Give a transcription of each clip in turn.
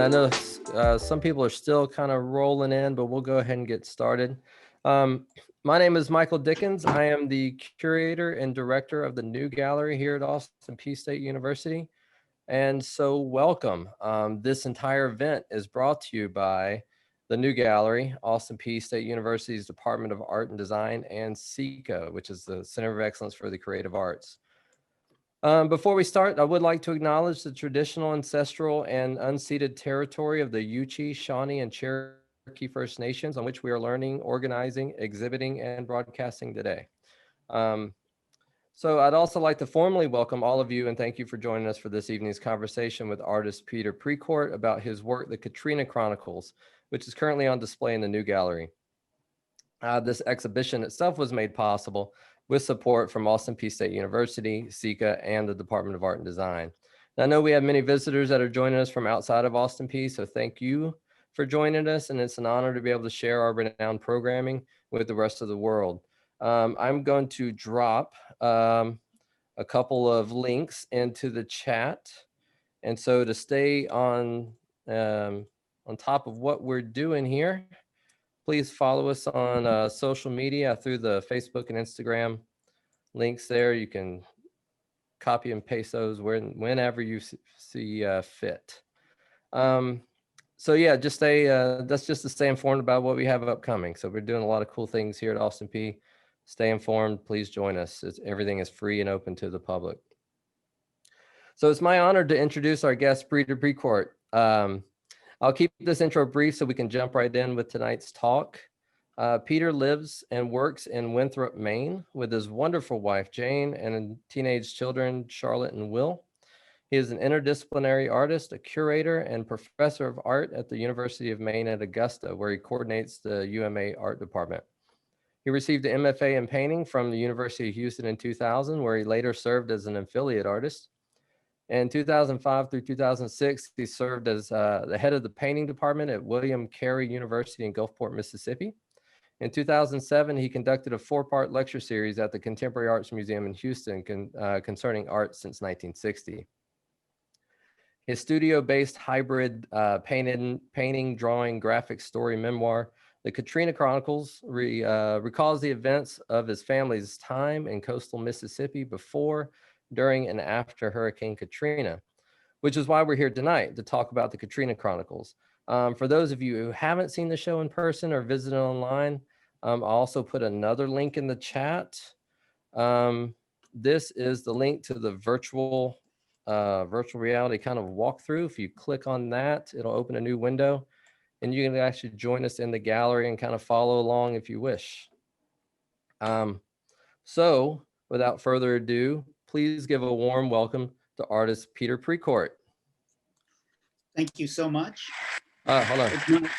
I know some people are still kind of rolling in, but we'll go ahead and get started. Um, my name is Michael Dickens. I am the curator and director of the New Gallery here at Austin Peay State University. And so welcome. This entire event is brought to you by the New Gallery, Austin Peay State University's Department of Art and Design, and SECA, which is the Center of Excellence for the Creative Arts. Before we start, I would like to acknowledge the traditional, ancestral, and unceded territory of the Yuchi, Shawnee, and Cherokee First Nations on which we are learning, organizing, exhibiting, and broadcasting today. So I'd also like to formally welcome all of you and thank you for joining us for this evening's conversation with artist Peter Precourt about his work, The Katrina Chronicles, which is currently on display in the New Gallery. This exhibition itself was made possible with support from Austin Peay State University, SECA, and the Department of Art and Design. Now, I know we have many visitors that are joining us from outside of Austin Peay, so thank you for joining us, and it's an honor to be able to share our renowned programming with the rest of the world. I'm going to drop a couple of links into the chat, and so to stay on top of what we're doing here, please follow us on social media through the Facebook and Instagram links there. You can copy and paste those whenever you see fit. So yeah, just that's just to stay informed about what we have upcoming. So we're doing a lot of cool things here at Austin Peay. Stay informed. Please join us. Everything is free and open to the public. So it's my honor to introduce our guest, Peter Precourt. I'll keep this intro brief so we can jump right in with tonight's talk. Peter lives and works in Winthrop, Maine, with his wonderful wife, Jane, and teenage children, Charlotte and Will. He is an interdisciplinary artist, a curator, and professor of art at the University of Maine at Augusta, where he coordinates the UMA art department. He received an MFA in painting from the University of Houston in 2000, where he later served as an affiliate artist. In 2005 through 2006, he served as the head of the painting department at William Carey University in Gulfport, Mississippi. In 2007, he conducted a 4-part lecture series at the Contemporary Arts Museum in Houston concerning art since 1960. His studio-based hybrid painting, drawing, graphic story memoir, The Katrina Chronicles, recalls the events of his family's time in coastal Mississippi before, during, and after Hurricane Katrina, which is why we're here tonight to talk about the Katrina Chronicles. For those of you who haven't seen the show in person or visited online, I'll also put another link in the chat. This is the link to the virtual reality kind of walkthrough. If you click on that, it'll open a new window and you can actually join us in the gallery and kind of follow along if you wish. So without further ado, please give a warm welcome to artist Peter Precourt. Thank you so much. Hold on.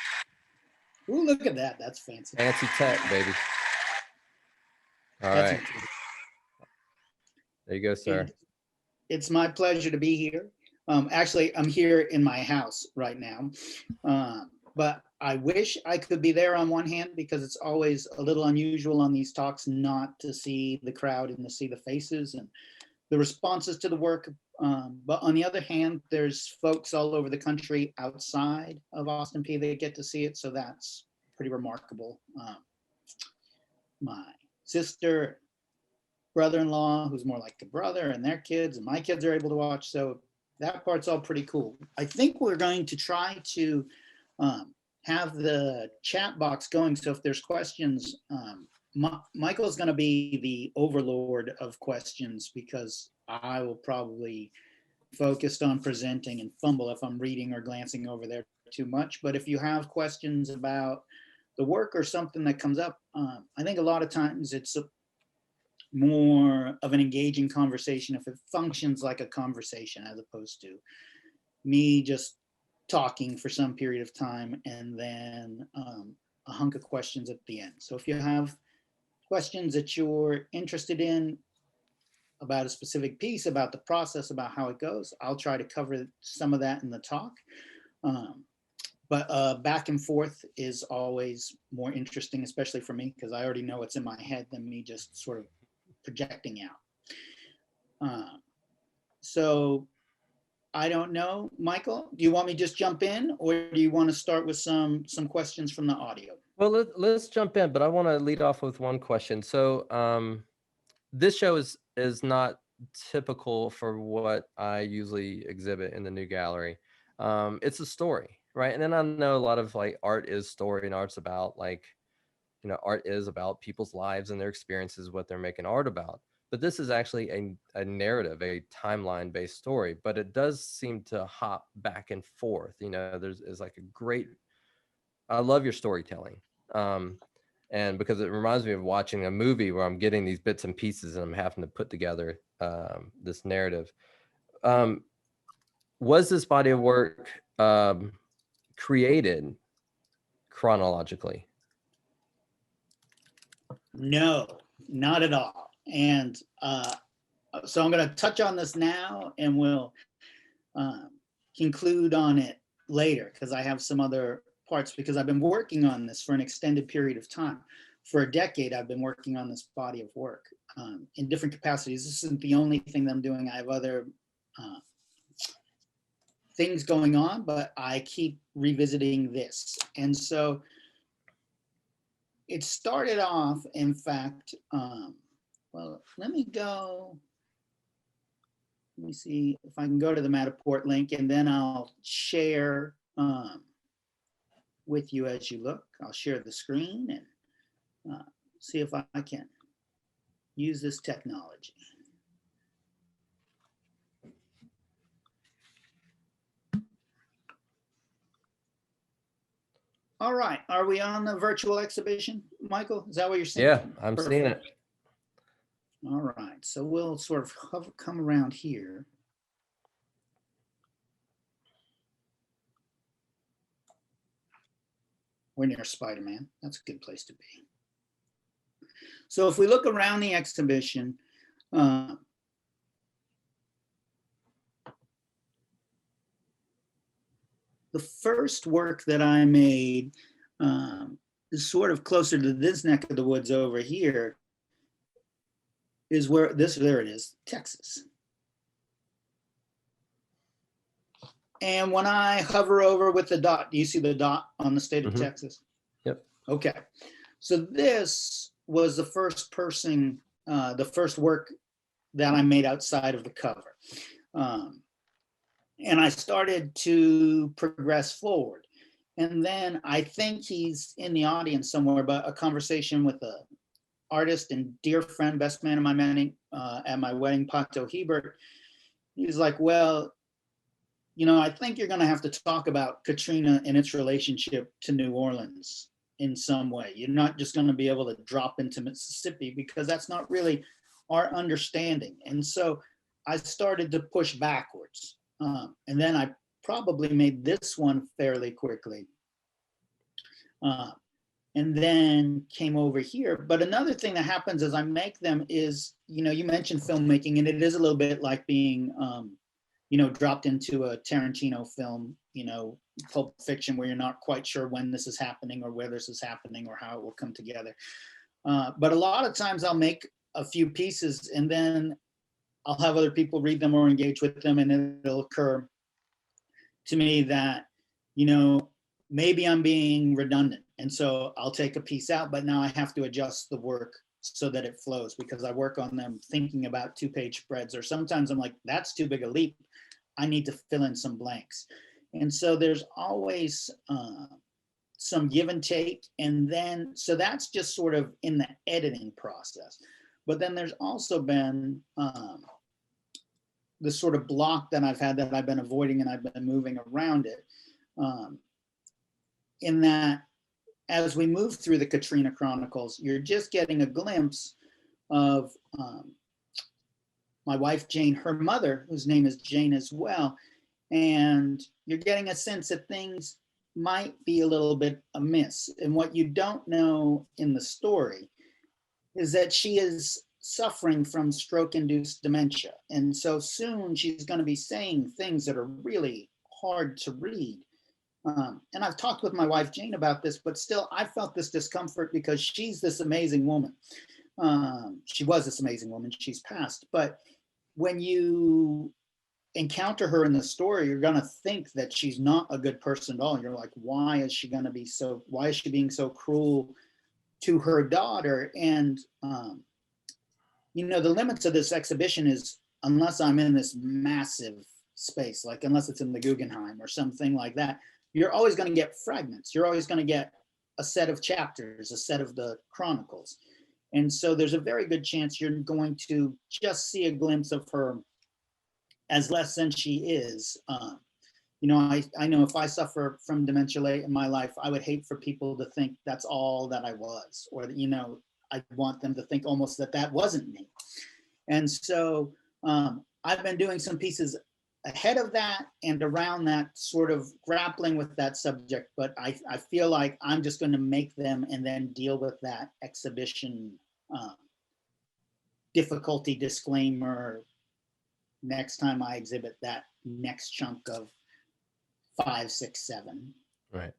Ooh, look at that. That's fancy. Fancy tech, baby. All right. There you go, sir. And it's my pleasure to be here. Actually, I'm here in my house right now, but I wish I could be there on one hand because it's always a little unusual on these talks not to see the crowd and to see the faces and the responses to the work. But on the other hand, there's folks all over the country outside of Austin Peay that get to see it, so that's pretty remarkable. My sister, brother-in-law, who's more like a brother, and their kids, and my kids are able to watch, so that part's all pretty cool. I think we're going to try to have the chat box going, so if there's questions, Michael's going to be the overlord of questions because I will probably focus on presenting and fumble if I'm reading or glancing over there too much. But if you have questions about the work or something that comes up, I think a lot of times it's more of an engaging conversation if it functions like a conversation as opposed to me just talking for some period of time and then a hunk of questions at the end. So if you have questions that you're interested in about a specific piece, about the process, about how it goes, I'll try to cover some of that in the talk. But back and forth is always more interesting, especially for me, because I already know what's in my head than me just sort of projecting out. So I don't know, Michael, do you want me to just jump in, or do you want to start with some questions from the audio? Well, let's jump in, but I want to lead off with one question. So this show is not typical for what I usually exhibit in the new gallery. It's a story, right? And then I know a lot of like art is story, and art's about like, art is about people's lives and their experiences, what they're making art about. But this is actually a narrative, a timeline based story, but it does seem to hop back and forth. There's like a great, I love your storytelling. And because it reminds me of watching a movie where I'm getting these bits and pieces and I'm having to put together this narrative. Was this body of work created chronologically? No, not at all. And so I'm going to touch on this now, and we'll conclude on it later, because I have some other parts, because I've been working on this for an extended period of time. For a decade, I've been working on this body of work in different capacities. This isn't the only thing that I'm doing. I have other things going on, but I keep revisiting this. And so it started off, in fact, well, let me see if I can go to the Matterport link, and then I'll share with you as you look. I'll share the screen and see if I can use this technology. All right, are we on the virtual exhibition, Michael? Is that what you're saying? Yeah, I'm Perfect. seeing it. All right, so we'll sort of come around here. We're near Spider-Man. That's a good place to be. So if we look around the exhibition, the first work that I made is sort of closer to this neck of the woods over here, is where there it is, Texas. And when I hover over with the dot, do you see the dot on the state of Texas? Yep. Okay. So this was the first person, the first work that I made outside of the cover. And I started to progress forward. And then I think he's in the audience somewhere, but a conversation with a artist and dear friend, best man at my wedding, Pato Hebert. He's like, well, I think you're going to have to talk about Katrina and its relationship to New Orleans in some way. You're not just going to be able to drop into Mississippi, because that's not really our understanding. And so I started to push backwards. And then I probably made this one fairly quickly. And then came over here. But another thing that happens as I make them is, you mentioned filmmaking, and it is a little bit like being, dropped into a Tarantino film, Pulp Fiction, where you're not quite sure when this is happening or where this is happening or how it will come together. But a lot of times I'll make a few pieces, and then I'll have other people read them or engage with them, and it'll occur to me that, maybe I'm being redundant. And so I'll take a piece out, but now I have to adjust the work so that it flows, because I work on them thinking about 2-page spreads, or sometimes I'm like, that's too big a leap. I need to fill in some blanks. And so there's always some give and take. And then, so that's just sort of in the editing process. But then there's also been the sort of block that I've had that I've been avoiding, and I've been moving around it. In that, as we move through the Katrina Chronicles, you're just getting a glimpse of my wife, Jane, her mother, whose name is Jane as well. And you're getting a sense that things might be a little bit amiss. And what you don't know in the story is that she is suffering from stroke-induced dementia. And so soon she's going to be saying things that are really hard to read. And I've talked with my wife, Jane, about this, but still I felt this discomfort, because she's this amazing woman. She was this amazing woman, she's passed. But when you encounter her in the story, you're going to think that she's not a good person at all. You're like, why is she being so cruel to her daughter? And, the limits of this exhibition is, unless I'm in this massive space, like unless it's in the Guggenheim or something like that, you're always going to get fragments. You're always going to get a set of chapters, a set of the Chronicles. And so there's a very good chance you're going to just see a glimpse of her as less than she is. I know if I suffer from dementia late in my life, I would hate for people to think that's all that I was, or, I want them to think almost that wasn't me. And so I've been doing some pieces ahead of that and around that, sort of grappling with that subject, but I feel like I'm just going to make them and then deal with that exhibition difficulty disclaimer next time I exhibit that next chunk of 5, 6, 7. Right.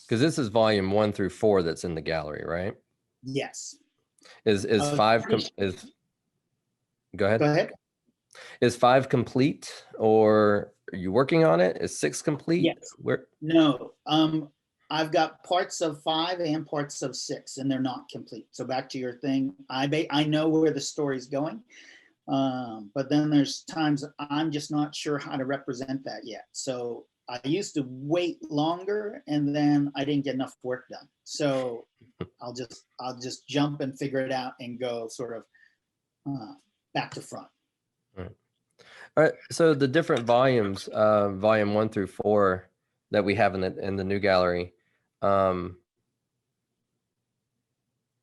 Because this is volume 1 through 4 that's in the gallery, right? Yes. Is 5 is go ahead. Go ahead. Is 5 complete, or are you working on it? Is 6 complete? Yes. No. I've got parts of 5 and parts of 6, and they're not complete. So back to your thing, I know where the story's going, but then there's times I'm just not sure how to represent that yet. So I used to wait longer, and then I didn't get enough work done. So I'll just jump and figure it out and go sort of back to front. All right. So the different volumes, volume 1 through 4 that we have in the new gallery,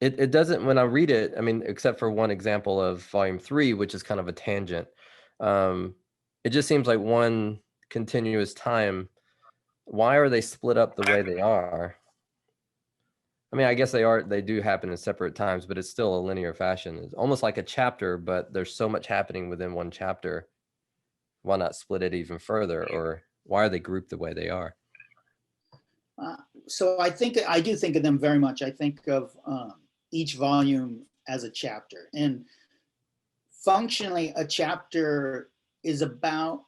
it doesn't, when I read it, I mean, except for one example of volume 3, which is kind of a tangent, it just seems like one continuous time. Why are they split up the way they are? I mean, I guess they do happen in separate times, but it's still a linear fashion. It's almost like a chapter, but there's so much happening within one chapter. Why not split it even further? Or why are they grouped the way they are? So I do think of them very much. I think of each volume as a chapter, and functionally a chapter is about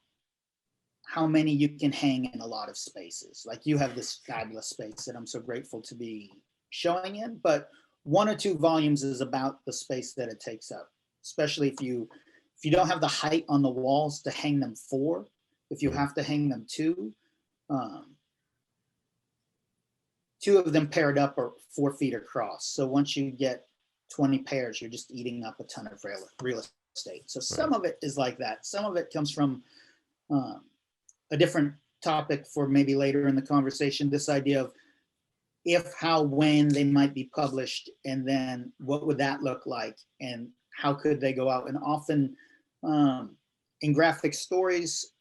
how many you can hang in a lot of spaces. Like you have this fabulous space that I'm so grateful to be showing in, but 1 or 2 volumes is about the space that it takes up, especially if you don't have the height on the walls to hang them 4, if you have to hang them 2, 2 of them paired up are 4 feet across. So once you get 20 pairs, you're just eating up a ton of real estate. So some of it is like that. Some of it comes from a different topic for maybe later in the conversation, this idea of if, how, when they might be published, and then what would that look like, and how could they go out. And often in graphic stories,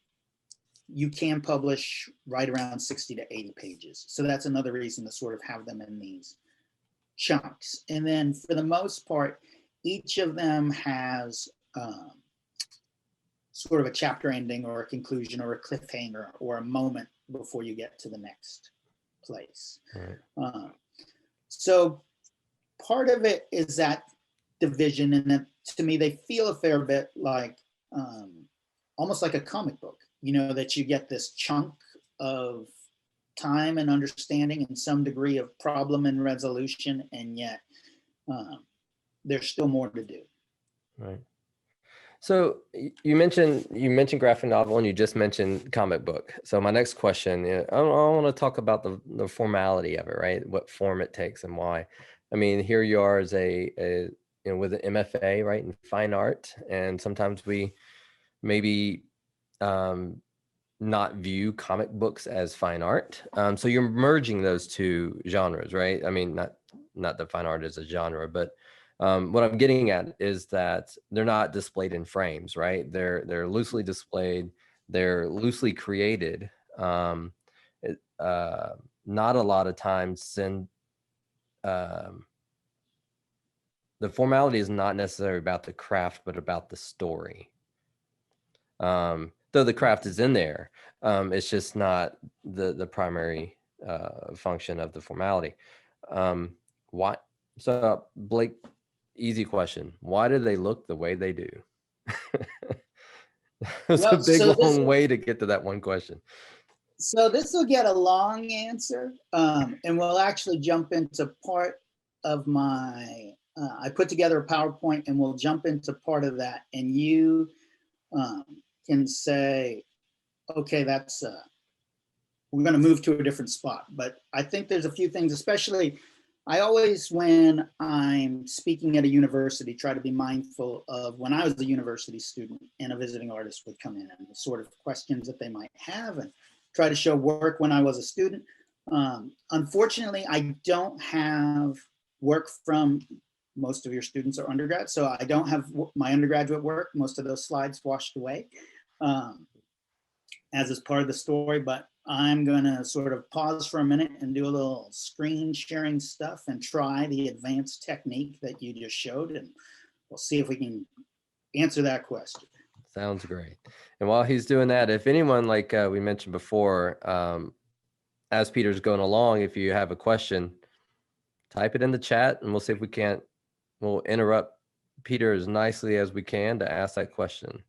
you can publish right around 60 to 80 pages. So that's another reason to sort of have them in these chunks. And then for the most part, each of them has sort of a chapter ending or a conclusion or a cliffhanger or a moment before you get to the next place. Right. So part of it is that division, and then to me they feel a fair bit like almost like a comic book, that you get this chunk of time and understanding and some degree of problem and resolution, and yet there's still more to do. Right. So you mentioned graphic novel, and you just mentioned comic book. So my next question, I want to talk about the formality of it, right? What form it takes and why. I mean, here you are as a with an MFA, right, in fine art, and sometimes we maybe not view comic books as fine art. So you're merging those 2 genres, right? I mean, not that fine art is a genre, but what I'm getting at is that they're not displayed in frames, right? They're loosely displayed. They're loosely created. Not a lot of times, the formality is not necessarily about the craft, but about the story. Though the craft is in there, it's just not the primary function of the formality. Why? So Blake, easy question. Why do they look the way they do? It's a Well, big, long way to get to that one question. So this will get a long answer, and we'll actually jump into part of my, I put together a PowerPoint and we'll jump into part of that, and you can say, okay, that's, we're going to move to a different spot. But I think there's a few things, especially, I always, when I'm speaking at a university, try to be mindful of when I was a university student and a visiting artist would come in and the sort of questions that they might have, and try to show work when I was a student. Unfortunately, I don't have work from, most of your students are undergrad, so I don't have my undergraduate work. Most of those slides washed away, as is part of the story, but I'm gonna sort of pause for a minute and do a little screen sharing stuff and try the advanced technique that you just showed, and we'll see if we can answer that question. Sounds great. And while he's doing that, if anyone, like we mentioned before, as Peter's going along, if you have a question, type it in the chat and we'll see if we can't, we'll interrupt Peter as nicely as we can to ask that question.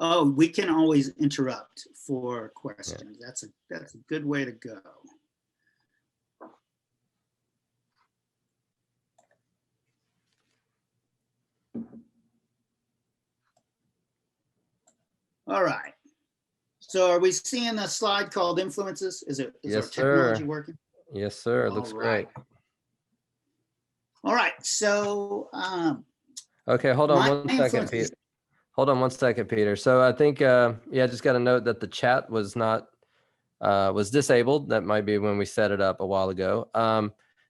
Oh, we can always interrupt for questions. Yeah. That's a good way to go. All right. So are we seeing a slide called influences? Is yes, our technology sir. working? Yes, sir. It looks great. All right. So okay, hold on one second, Peter. Hold on one second, Peter. So I think, yeah, just got to note that the chat was not, was disabled. That might be when we set it up a while ago.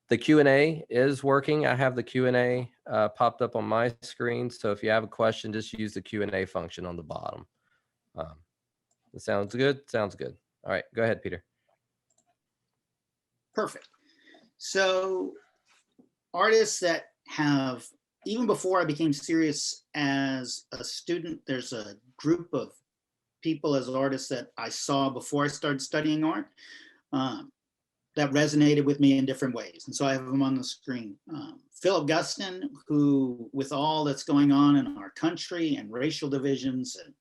The Q&A is working. I have the Q&A popped up on my screen. So if you have a question, just use the Q&A function on the bottom. It sounds good. Sounds good. All right, go ahead, Peter. Perfect. So artists that have, even before I became serious as a student, there's a group of people as artists that I saw before I started studying art that resonated with me in different ways. And so I have them on the screen. Philip Guston, who, with all that's going on in our country and racial divisions and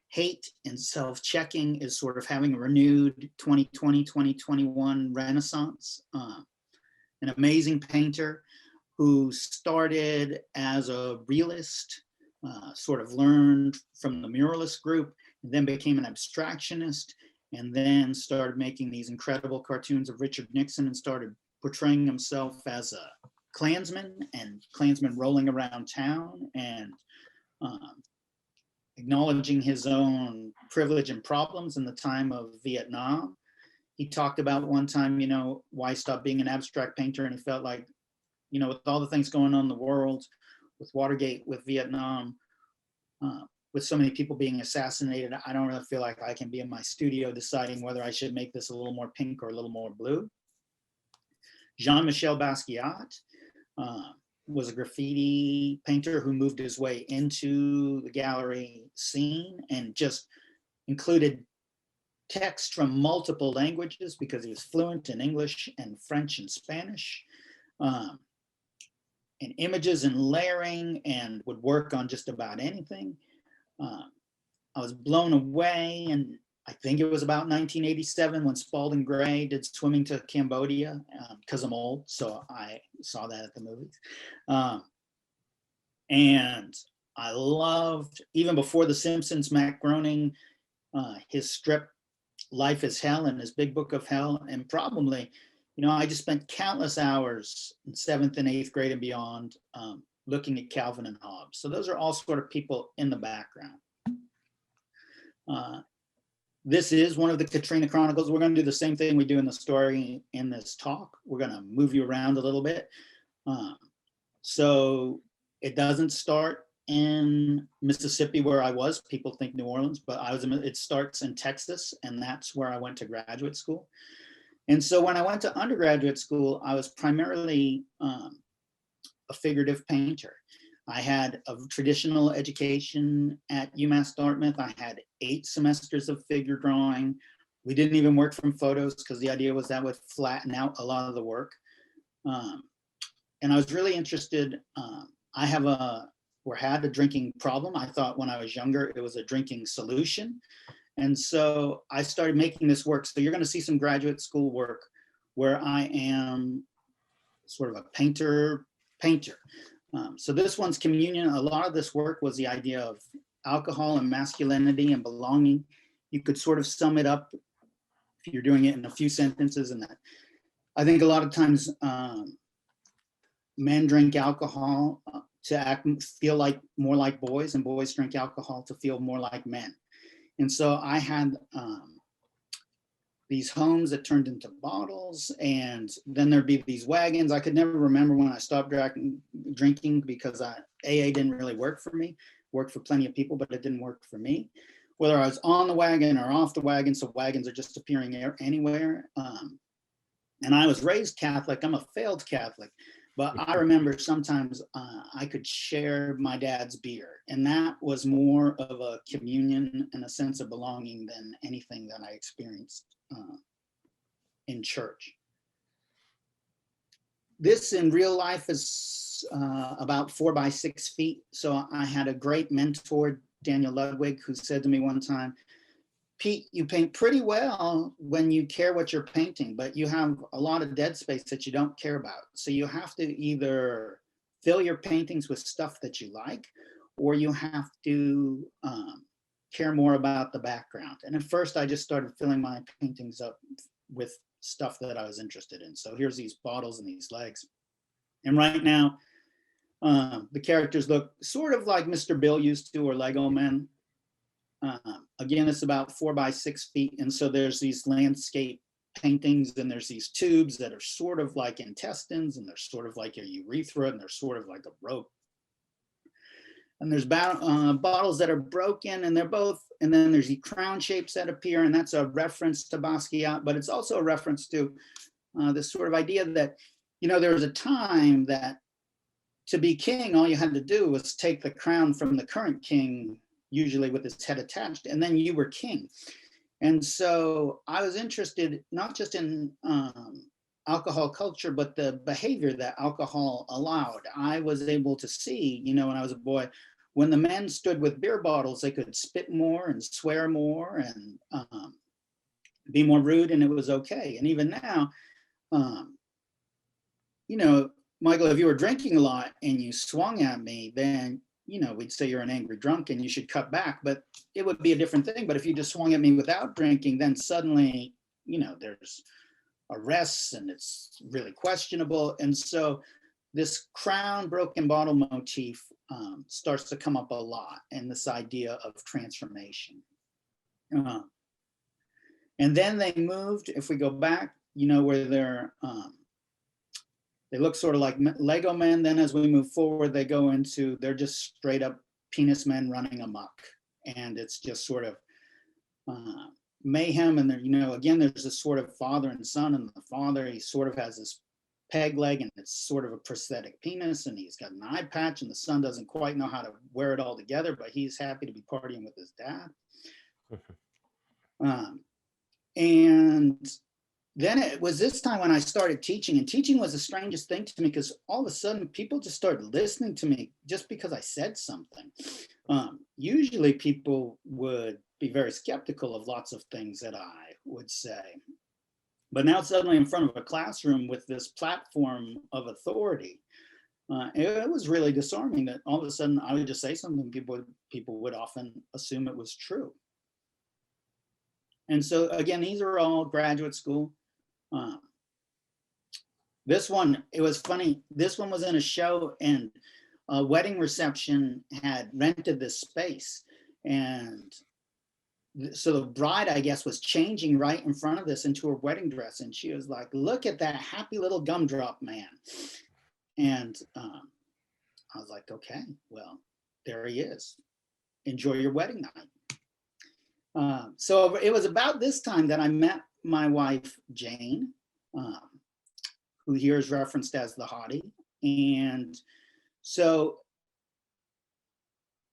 hate and self-checking, is sort of having a renewed 2020, 2021 renaissance. An amazing painter who started as a realist, sort of learned from the muralist group, and then became an abstractionist, and then started making these incredible cartoons of Richard Nixon and started portraying himself as a Klansman and Klansman rolling around town and acknowledging his own privilege and problems in the time of Vietnam. He talked about one time, you know, why stop being an abstract painter, and he felt like, you know, with all the things going on in the world, with Watergate, with Vietnam, with so many people being assassinated, I don't really feel like I can be in my studio deciding whether I should make this a little more pink or a little more blue. Jean-Michel Basquiat was a graffiti painter who moved his way into the gallery scene and just included text from multiple languages because he was fluent in English and French and Spanish. And images and layering, and would work on just about anything. I was blown away, and I think it was about 1987 when Spalding Gray did Swimming to Cambodia, because I'm old, so I saw that at the movies. And I loved, even before The Simpsons, Matt Groening, his strip Life is Hell and his Big Book of Hell, and probably, you know, I just spent countless hours in 7th and 8th grade and beyond looking at Calvin and Hobbes. So those are all sort of people in the background. This is one of the Katrina Chronicles. We're going to do the same thing we do in the story in this talk. We're going to move you around a little bit. So it doesn't start in Mississippi where I was. People think New Orleans, but it starts in Texas, and that's where I went to graduate school. And so when I went to undergraduate school, I was primarily a figurative painter. I had a traditional education at UMass Dartmouth. I had 8 semesters of figure drawing. We didn't even work from photos because the idea was that would flatten out a lot of the work. And I was really interested. I have a or had a drinking problem. I thought when I was younger, it was a drinking solution. And so I started making this work. So you're going to see some graduate school work where I am sort of a painter. So this one's communion. A lot of this work was the idea of alcohol and masculinity and belonging. You could sort of sum it up if you're doing it in a few sentences. And that I think a lot of times men drink alcohol to feel like more like boys, and boys drink alcohol to feel more like men. And so I had these homes that turned into bottles, and then there'd be these wagons. I could never remember when I stopped drinking because AA didn't really work for me. Worked for plenty of people, but it didn't work for me. Whether I was on the wagon or off the wagon, so wagons are just appearing anywhere. And I was raised Catholic. I'm a failed Catholic, but I remember sometimes I could share my dad's beer, and that was more of a communion and a sense of belonging than anything that I experienced in church. This in real life is about 4 by 6 feet. So I had a great mentor, Daniel Ludwig, who said to me one time, Pete, you paint pretty well when you care what you're painting, but you have a lot of dead space that you don't care about. So you have to either fill your paintings with stuff that you like, or you have to care more about the background. And at first I just started filling my paintings up with stuff that I was interested in. So here's these bottles and these legs. And right now, the characters look sort of like Mr. Bill used to, or Lego Men. Again, it's about 4 by 6 feet. And so there's these landscape paintings, and there's these tubes that are sort of like intestines, and they're sort of like a urethra, and they're sort of like a rope. And there's bottles that are broken, and they're both, and then there's the crown shapes that appear, and that's a reference to Basquiat, but it's also a reference to this sort of idea that, you know, there was a time that to be king, all you had to do was take the crown from the current king, usually with his head attached, and then you were king. And so I was interested not just in alcohol culture, but the behavior that alcohol allowed. I was able to see, you know, when I was a boy, when the men stood with beer bottles, they could spit more and swear more and be more rude, and it was okay. And even now, you know, Michael, if you were drinking a lot and you swung at me, then, you know, we'd say you're an angry drunk and you should cut back, but it would be a different thing. But if you just swung at me without drinking, then suddenly, you know, there's arrests and it's really questionable. And so this crown broken bottle motif starts to come up a lot, and this idea of transformation. And then they moved, if we go back, you know, where they look sort of like Lego men. Then as we move forward, they go into, they're just straight up penis men running amok. And it's just sort of mayhem. And there, you know, again, there's this sort of father and son, and the father, he sort of has this peg leg, and it's sort of a prosthetic penis, and he's got an eye patch, and the son doesn't quite know how to wear it all together, but he's happy to be partying with his dad. And then it was this time when I started teaching, and teaching was the strangest thing to me, because all of a sudden people just started listening to me just because I said something. Usually people would be very skeptical of lots of things that I would say. But now suddenly in front of a classroom with this platform of authority, it was really disarming that all of a sudden I would just say something, people would often assume it was true. And so again, these are all graduate school. This one, it was funny. This one was in a show, and a wedding reception had rented this space. And so the bride, I guess, was changing right in front of this into her wedding dress. And she was like, look at that happy little Gumdrop Man. And I was like, okay, well, there he is. Enjoy your wedding night. So it was about this time that I met my wife, Jane, who here is referenced as the Hottie. And so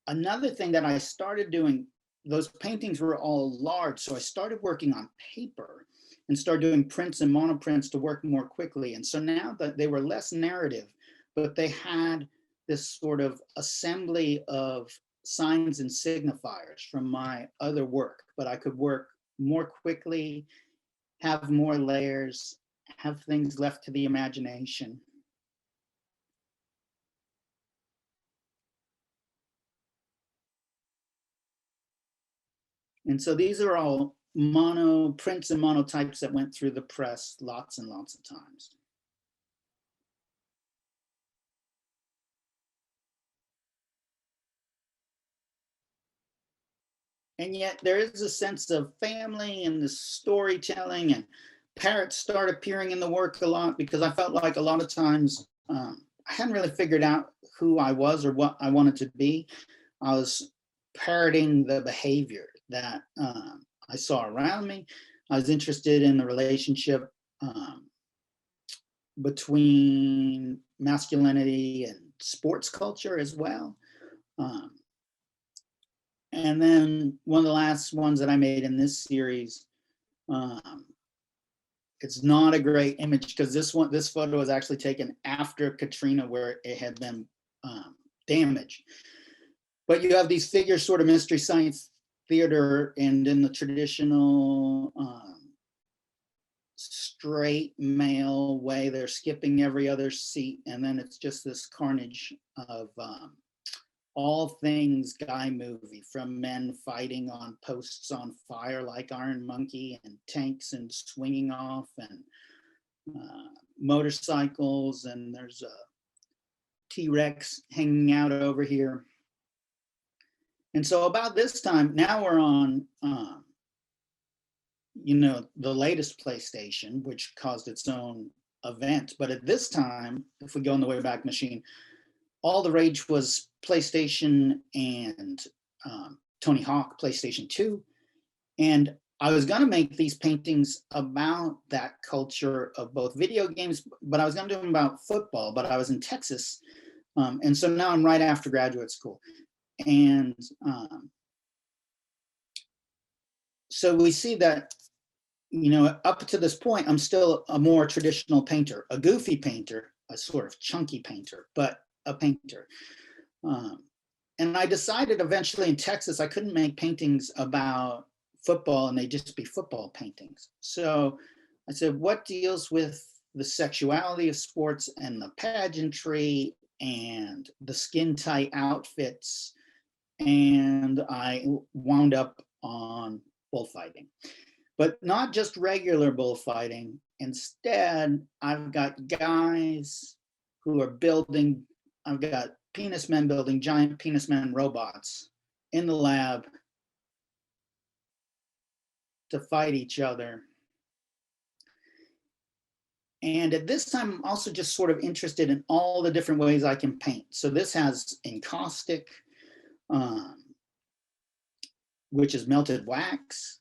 another thing that I started doing, those paintings were all large, so I started working on paper and started doing prints and monoprints to work more quickly. And so now that they were less narrative, but they had this sort of assembly of signs and signifiers from my other work, but I could work more quickly, have more layers, have things left to the imagination. And so these are all mono prints and monotypes that went through the press lots and lots of times. And yet there is a sense of family and the storytelling, and parrots start appearing in the work a lot, because I felt like a lot of times I hadn't really figured out who I was or what I wanted to be. I was parroting the behavior that I saw around me. I was interested in the relationship between masculinity and sports culture as well. And then one of the last ones that I made in this series, it's not a great image, because this photo was actually taken after Katrina, where it had been damaged. But you have these figures, sort of Mystery Science Theater, and in the traditional straight male way, they're skipping every other seat, and then it's just this carnage of all things Guy movie, from men fighting on posts on fire like Iron Monkey, and tanks and swinging off, and motorcycles, and there's a T-Rex hanging out over here. And so about this time, now we're on the latest PlayStation, which caused its own event. But at this time, if we go in the Wayback Machine, all the rage was PlayStation and Tony Hawk PlayStation 2. And I was going to make these paintings about that culture of both video games, but I was going to do them about football, but I was in Texas. And so now I'm right after graduate school. And so we see that, up to this point, I'm still a more traditional painter, a goofy painter, a sort of chunky painter, but a painter. And I decided eventually in Texas, I couldn't make paintings about football and they'd just be football paintings. So I said, what deals with the sexuality of sports and the pageantry and the skin tight outfits? And I wound up on bullfighting, but not just regular bullfighting. Instead, I've got guys who are building, I've got penis men building giant penis men robots in the lab to fight each other. And at this time, I'm also just sort of interested in all the different ways I can paint. So this has encaustic, which is melted wax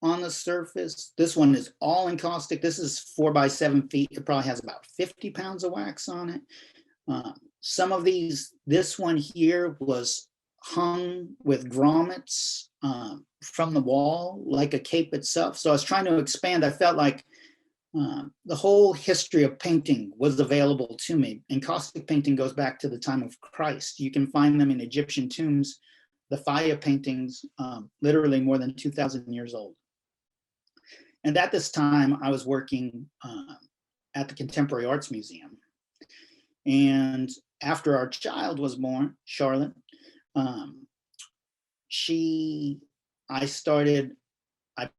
on the surface. This one is all encaustic. This is 4 by 7 feet. It probably has about 50 pounds of wax on it. Some of these, this one here was hung with grommets from the wall, like a cape itself. So I was trying to expand. I felt like the whole history of painting was available to me. Encaustic painting goes back to the time of Christ. You can find them in Egyptian tombs, the Faya paintings, literally more than 2,000 years old. And at this time, I was working at the Contemporary Arts Museum. And after our child was born, Charlotte, I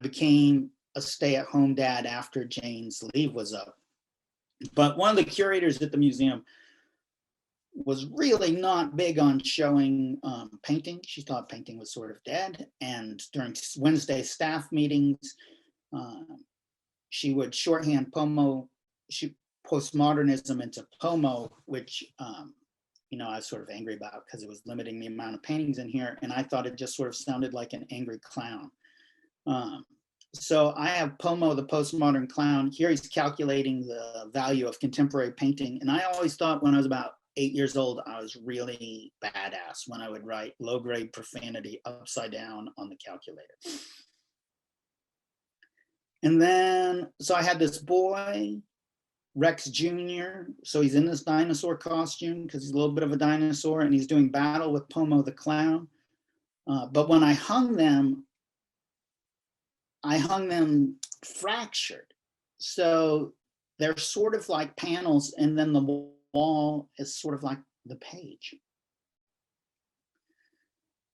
became a stay-at-home dad after Jane's leave was up. But one of the curators at the museum was really not big on showing painting. She thought painting was sort of dead. And during Wednesday staff meetings, she would shorthand postmodernism into Pomo, which I was sort of angry about because it was limiting the amount of paintings in here. And I thought it just sort of sounded like an angry clown. So I have Pomo, the postmodern clown. Here he's calculating the value of contemporary painting. And I always thought when I was about 8 years old, I was really badass when I would write low-grade profanity upside down on the calculator. And then, so I had this boy Rex Jr. So he's in this dinosaur costume because he's a little bit of a dinosaur, and he's doing battle with Pomo the clown. But when I hung them fractured. So they're sort of like panels, and then the wall is sort of like the page.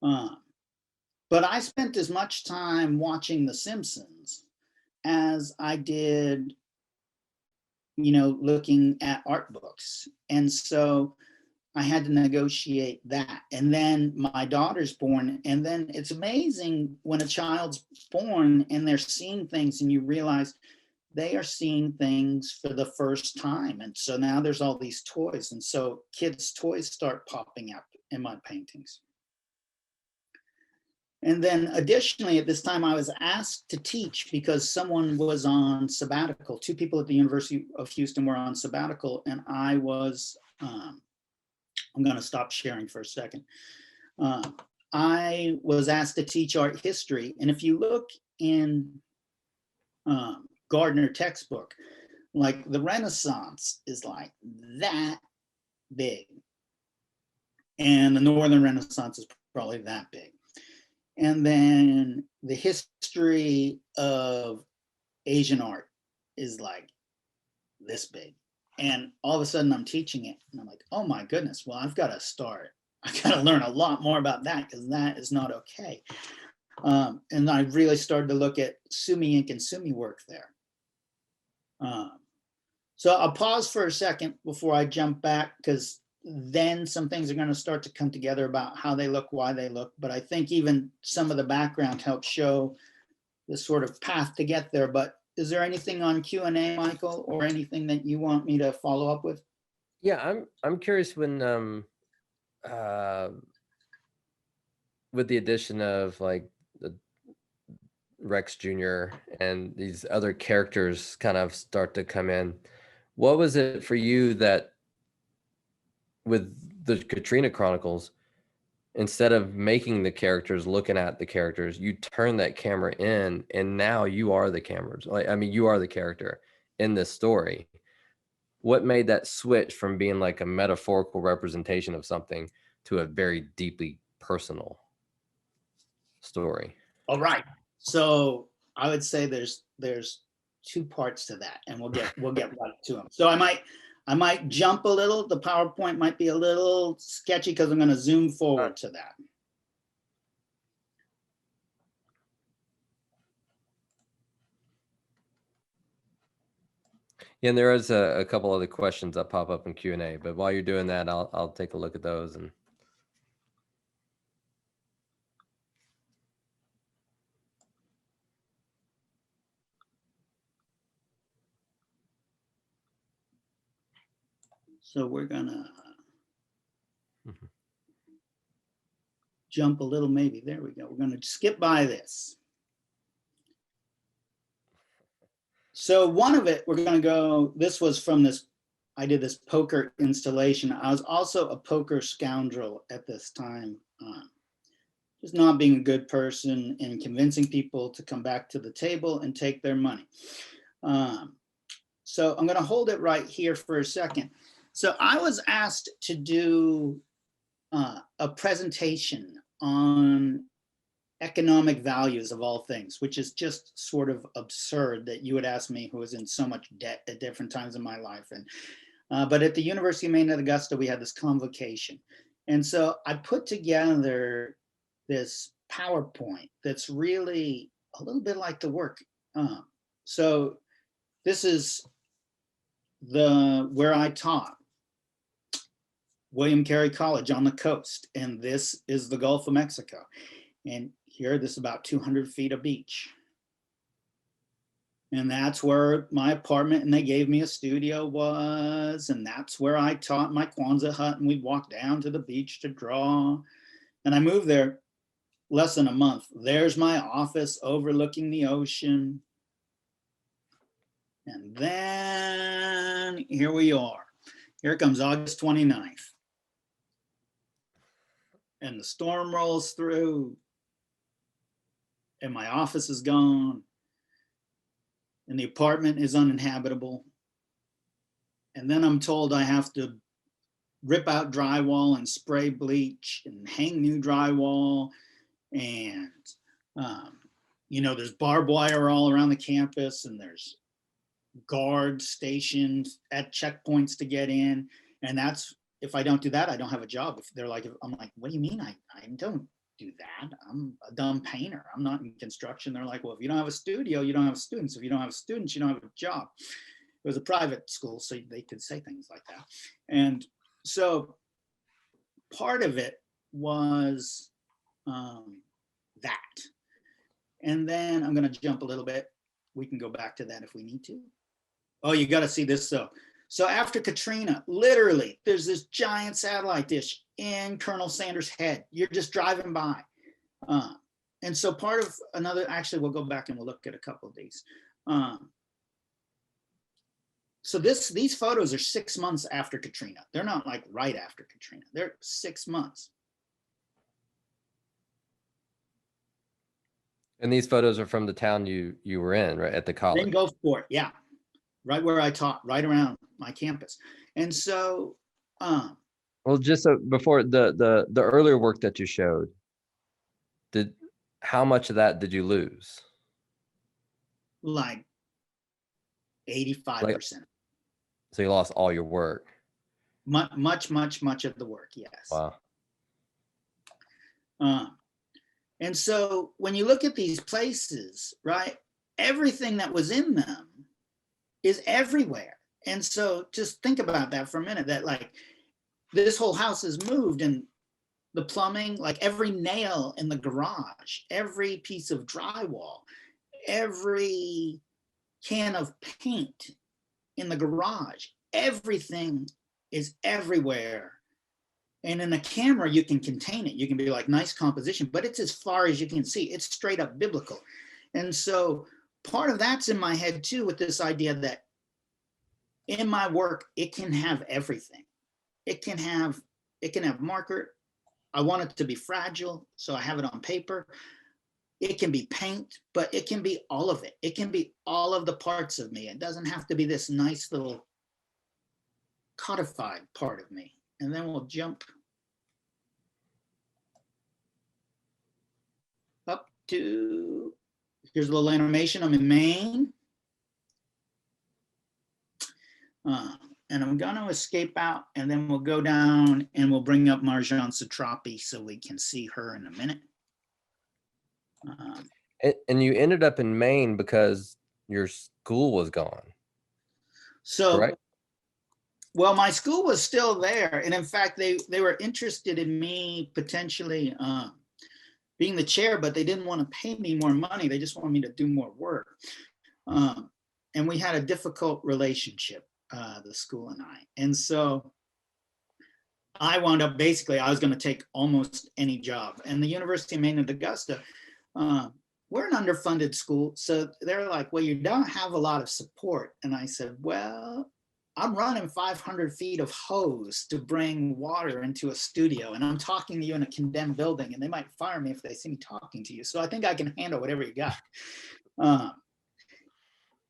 But I spent as much time watching The Simpsons as I did, looking at art books. And so I had to negotiate that. And then my daughter's born. And then it's amazing when a child's born and they're seeing things and you realize they are seeing things for the first time. And so now there's all these toys. And so kids' toys start popping up in my paintings. And then additionally, at this time, I was asked to teach because someone was on sabbatical. 2 people at the University of Houston were on sabbatical, and I was, I'm going to stop sharing for a second. I was asked to teach art history. And if you look in Gardner textbook, like the Renaissance is like that big. And the Northern Renaissance is probably that big. And then the history of Asian art is like this big. And all of a sudden I'm teaching it and I'm like, oh my goodness, well, I've got to start. I got to learn a lot more about that because that is not okay. And I really started to look at Sumi ink and Sumi work there. So I'll pause for a second before I jump back, because then some things are going to start to come together about how they look, why they look. But I think even some of the background helps show the sort of path to get there. But is there anything on Q&A, Michael, or anything that you want me to follow up with? Yeah, I'm curious when with the addition of like the Rex Jr. and these other characters kind of start to come in, what was it for you that with the Katrina Chronicles, instead of making the characters, looking at the characters, you turn that camera in and now you are the cameras. Like, I mean, you are the character in this story. What made that switch from being like a metaphorical representation of something to a very deeply personal story? All right. So I would say there's 2 parts to that, and we'll get right to them. So I might jump a little. The PowerPoint might be a little sketchy because I'm going to zoom forward to that. Yeah, and there is a couple other questions that pop up in Q&A, but while you're doing that, I'll take a look at those. And so we're gonna jump a little, maybe. There we go. We're gonna skip by this. So one of it, we're gonna go, this was from this, I did this poker installation. I was also a poker scoundrel at this time. Just not being a good person and convincing people to come back to the table and take their money. So I'm going to hold it right here for a second. So I was asked to do a presentation on economic values of all things, which is just sort of absurd that you would ask me, who was in so much debt at different times in my life. And but at the University of Maine at Augusta, we had this convocation. And so I put together this PowerPoint that's really a little bit like the work. So this is where I taught, William Carey College on the coast, and this is the Gulf of Mexico. And here, this is about 200 feet of beach. And that's where my apartment, and they gave me a studio, was, and that's where I taught my Kwanzaa hut, and we'd walk down to the beach to draw. And I moved there less than a month. There's my office overlooking the ocean. And then here we are. Here comes August 29th. And the storm rolls through. And my office is gone. And the apartment is uninhabitable. And then I'm told I have to rip out drywall and spray bleach and hang new drywall. And, you know, there's barbed wire all around the campus, and there's guards stationed at checkpoints to get in. And that's, if I don't do that, I don't have a job. If they're like, I'm like, what do you mean? I don't do that. I'm a dumb painter. I'm not in construction. They're like, well, if you don't have a studio, you don't have students. If you don't have students, you don't have a job. It was a private school, so they could say things like that. And so part of it was that. And then I'm going to jump a little bit. We can go back to that if we need to. Oh, you got to see this though. So after Katrina, literally, there's this giant satellite dish in Colonel Sanders' head. You're just driving by. And so part of another, actually, we'll go back and we'll look at a couple of these. So these photos are 6 months after Katrina. They're not like right after Katrina. They're 6 months. And these photos are from the town you were in, right, at the college? Then go for it, yeah. Right where I taught, right around my campus. And so, well, just so before the earlier work that you showed, how much of that did you lose? Like 85%. So you lost all your work. Much of the work, yes. Wow. And so when you look at these places, right, everything that was in them is everywhere. And so just think about that for a minute, that like this whole house is moved, and the plumbing, like every nail in the garage, every piece of drywall, every can of paint in the garage, everything is everywhere. And in a camera, you can contain it. You can be like, nice composition, but it's as far as you can see. It's straight up biblical. And so part of that's in my head too, with this idea that in my work, it can have everything. It can have marker. I want it to be fragile, so I have it on paper. It can be paint, but it can be all of it. It can be all of the parts of me. It doesn't have to be this nice little codified part of me. And then we'll jump up to, here's a little animation. I'm in Maine. And I'm going to escape out, and then we'll go down and we'll bring up Marjane Satrapi so we can see her in a minute. And you ended up in Maine because your school was gone. So, correct? Well, my school was still there. And in fact, they were interested in me potentially being the chair, but they didn't want to pay me more money. They just wanted me to do more work. And we had a difficult relationship, the school and I. And so I wound up, basically, I was going to take almost any job. And the University of Maine at Augusta, we're an underfunded school. So they're like, well, you don't have a lot of support. And I said, well, I'm running 500 feet of hose to bring water into a studio, and I'm talking to you in a condemned building, and they might fire me if they see me talking to you. So I think I can handle whatever you got.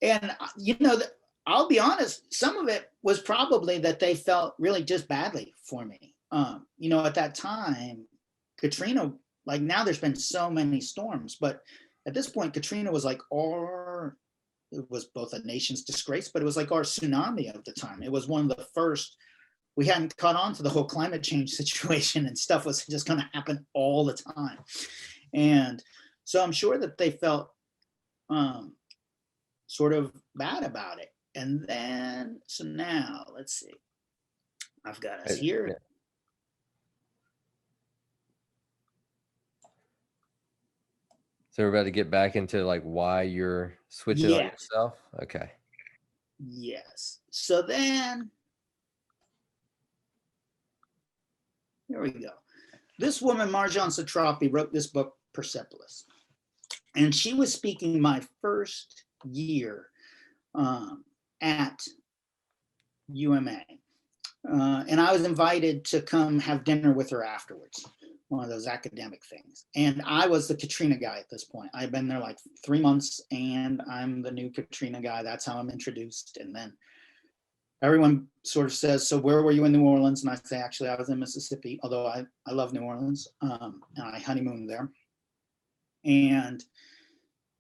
And, you know, I'll be honest, some of it was probably that they felt really just badly for me. You know, at that time, Katrina, like now there's been so many storms, but at this point, Katrina was like it was both a nation's disgrace, but it was like our tsunami of the time. It was one of the first, we hadn't caught on to the whole climate change situation, and stuff was just going to happen all the time. And so I'm sure that they felt sort of bad about it. And then, so now let's see, I've got us here. Yeah. So we're about to get back into like why you're switching on yourself. Okay. Yes. So then, here we go. This woman, Marjane Satrapi, wrote this book, Persepolis. And she was speaking my first year at UMA. And I was invited to come have dinner with her afterwards, one of those academic things. And I was the Katrina guy at this point. I've been there like 3 months, and I'm the new Katrina guy. That's how I'm introduced. And then everyone sort of says, so where were you in New Orleans? And I say, actually, I was in Mississippi, although I love New Orleans, and I honeymooned there. And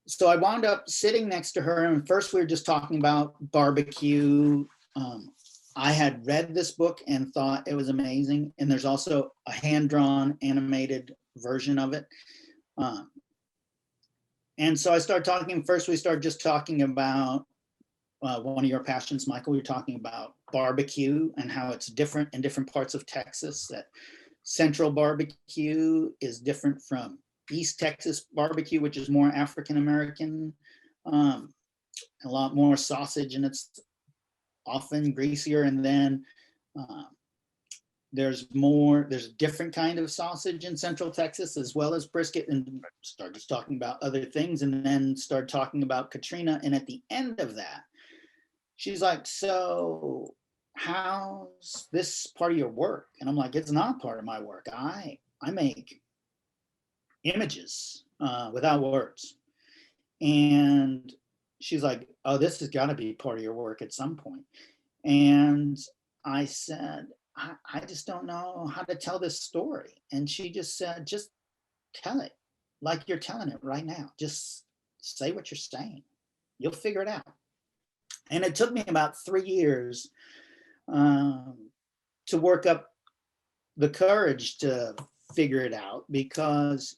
so I wound up sitting next to her, and first we were just talking about barbecue. I had read this book and thought it was amazing. And there's also a hand-drawn animated version of it. And so I started talking, first we started just talking about one of your passions, Michael. We were talking about barbecue and how it's different in different parts of Texas, that Central barbecue is different from East Texas barbecue, which is more African-American, a lot more sausage, and it's often greasier. And then there's a different kind of sausage in Central Texas, as well as brisket, and started just talking about other things, and then started talking about Katrina. And at the end of that, she's like, so how's this part of your work? And I'm like, it's not part of my work. I make images without words. And she's like, oh, this has got to be part of your work at some point. And I said, I just don't know how to tell this story. And she just said, just tell it like you're telling it right now. Just say what you're saying. You'll figure it out. And it took me about 3 years to work up the courage to figure it out, because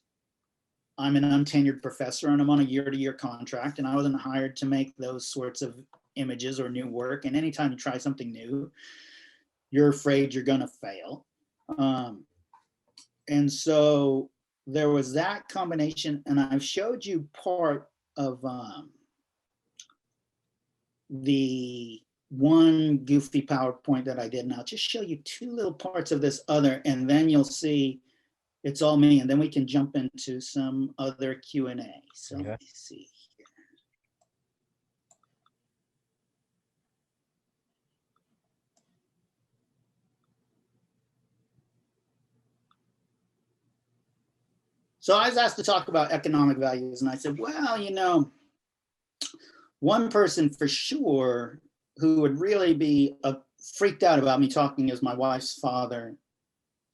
I'm an untenured professor and I'm on a year-to-year contract, and I wasn't hired to make those sorts of images or new work. And anytime you try something new, you're afraid you're going to fail. And so there was that combination, and I've showed you part of the one goofy PowerPoint that I did, and I'll just show you 2 little parts of this other, and then you'll see it's all me, and then we can jump into some other Q&A. So okay. Let me see here. So I was asked to talk about economic values, and I said, well, you know, one person for sure who would really be freaked out about me talking is my wife's father,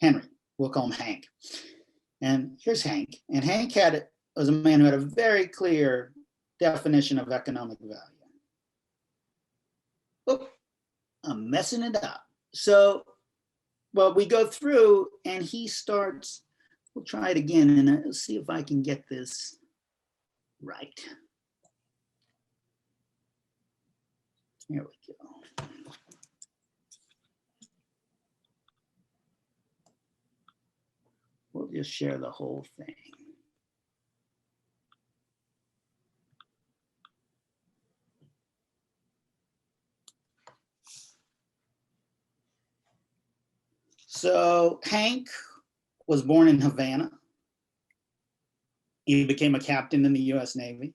Henry. We'll call him Hank. And here's Hank. And Hank was a man who had a very clear definition of economic value. Oh, I'm messing it up. So, well, we go through and he starts, we'll try it again and see if I can get this right. Here we go. We'll just share the whole thing. So Hank was born in Havana. He became a captain in the US Navy.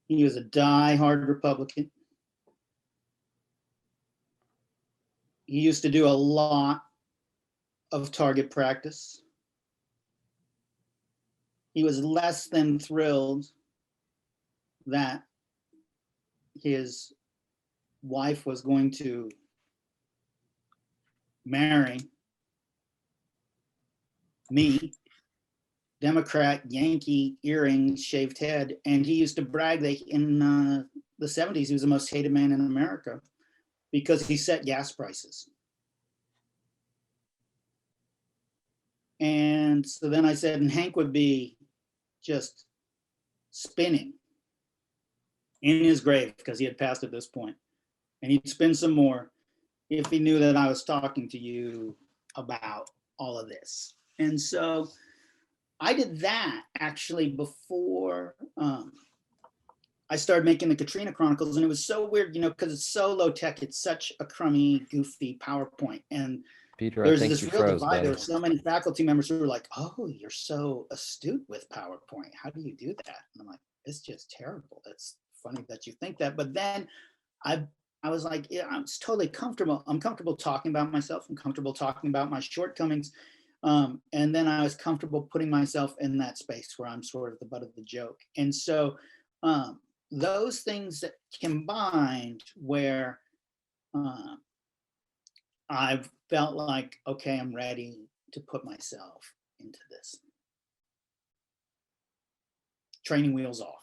He was a die-hard Republican. He used to do a lot of target practice. He was less than thrilled that his wife was going to marry me, Democrat, Yankee, earrings, shaved head. And he used to brag that in the 70s, he was the most hated man in America because he set gas prices. And so then I said, and Hank would be just spinning in his grave because he had passed at this point. And he'd spin some more if he knew that I was talking to you about all of this. And so I did that actually before I started making the Katrina Chronicles. And it was so weird, you know, because it's so low tech. It's such a crummy, goofy PowerPoint. And Peter, there's this real divide. There were so many faculty members who were like, oh, you're so astute with PowerPoint. How do you do that? And I'm like, it's just terrible. That's funny that you think that. But then I was like, yeah, I'm totally comfortable. I'm comfortable talking about myself. I'm comfortable talking about my shortcomings. And then I was comfortable putting myself in that space where I'm sort of the butt of the joke. And so those things that combined, where I've felt like, okay, I'm ready to put myself into this. Training wheels off.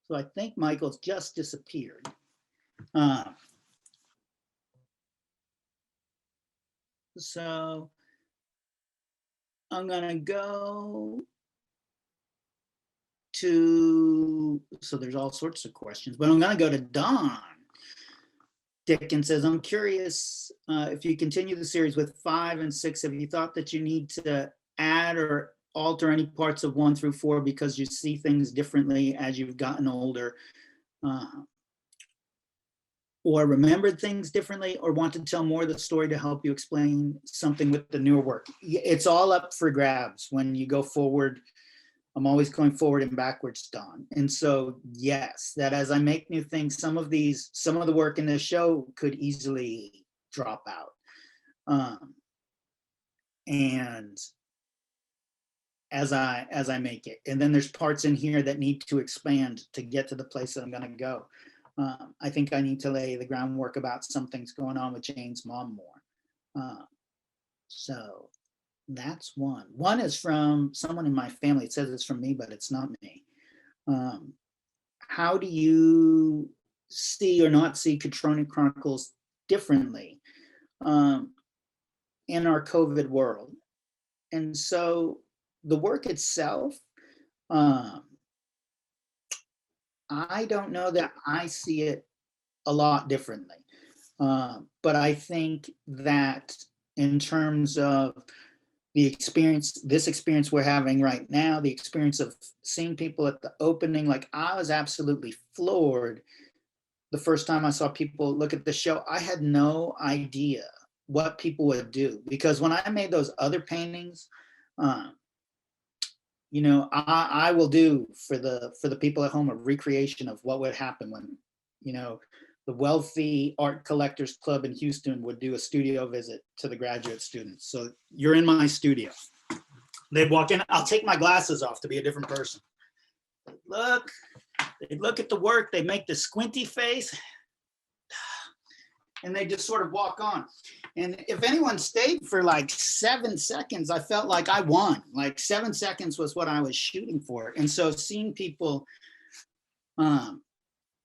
So I think Michael's just disappeared. So I'm gonna go to, so there's all sorts of questions, but I'm gonna go to Don. Dickens says, I'm curious if you continue the series with 5 and 6, have you thought that you need to add or alter any parts of 1 through 4 because you see things differently as you've gotten older, or remembered things differently, or want to tell more of the story to help you explain something with the newer work? It's all up for grabs when you go forward. I'm always going forward and backwards, Don. And so, yes, that as I make new things, some of the work in the show could easily drop out. And as I make it, and then there's parts in here that need to expand to get to the place that I'm going to go. I think I need to lay the groundwork about some things going on with Jane's mom more. So that's one. One is from someone in my family. It says it's from me, but it's not me. How do you see or not see Katrina Chronicles differently in our COVID world? And so the work itself, I don't know that I see it a lot differently. But I think that in terms of the experience, this experience we're having right now, the experience of seeing people at the opening, like I was absolutely floored the first time I saw people look at the show. I had no idea what people would do, because when I made those other paintings, you know, I will do for the people at home a recreation of what would happen when, you know, the wealthy art collectors club in Houston would do a studio visit to the graduate students. So you're in my studio. They'd walk in, I'll take my glasses off to be a different person. They'd look at the work, they make the squinty face, and they just sort of walk on. And if anyone stayed for like 7 seconds, I felt like I won. Like 7 seconds was what I was shooting for. And so seeing people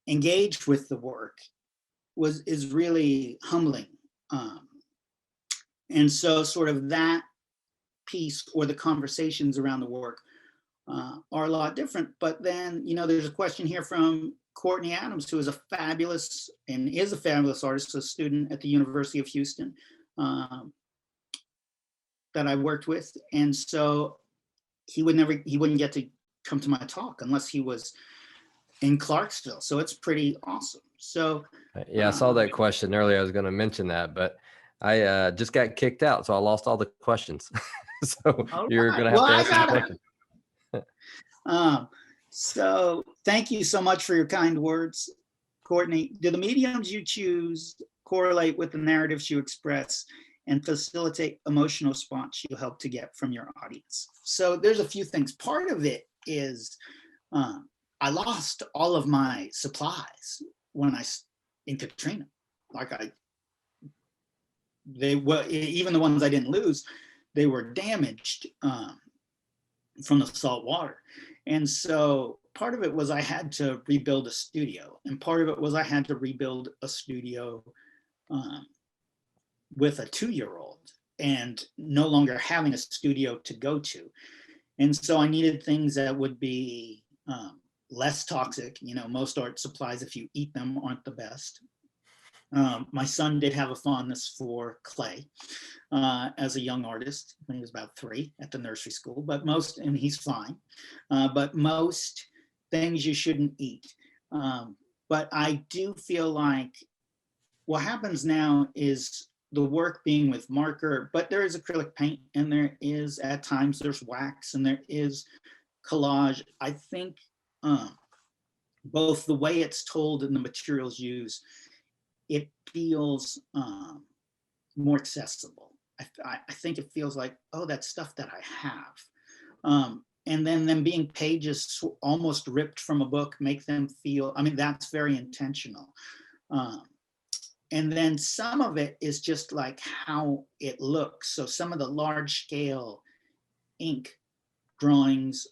engage with the work is really humbling. And so sort of that piece, or the conversations around the work, are a lot different. But then, you know, there's a question here from Courtney Adams, who is a fabulous artist, a student at the University of Houston that I worked with. And so he wouldn't get to come to my talk unless he was in Clarksville. So it's pretty awesome. So yeah, I saw that question earlier. I was going to mention that, but I just got kicked out, so I lost all the questions. So you're going to have to answer the question. So thank you so much for your kind words, Courtney. Do the mediums you choose correlate with the narratives you express and facilitate emotional response you help to get from your audience? So there's a few things. Part of it is I lost all of my supplies when in Katrina. They were, even the ones I didn't lose, they were damaged from the salt water. And so part of it was I had to rebuild a studio, and part of it was I had to rebuild a studio with a 2-year-old and no longer having a studio to go to. And so I needed things that would be less toxic. You know, most art supplies, if you eat them, aren't the best. My son did have a fondness for clay as a young artist when he was about 3 at the nursery school, and he's fine, but most things you shouldn't eat. But I do feel like what happens now is the work being with marker, but there is acrylic paint, and there is at times there's wax, and there is collage. I think both the way it's told and the materials used, it feels more accessible. I think it feels like, oh, that's stuff that I have. And then them being pages almost ripped from a book make them feel, I mean, that's very intentional. And then some of it is just like how it looks. So some of the large scale ink drawings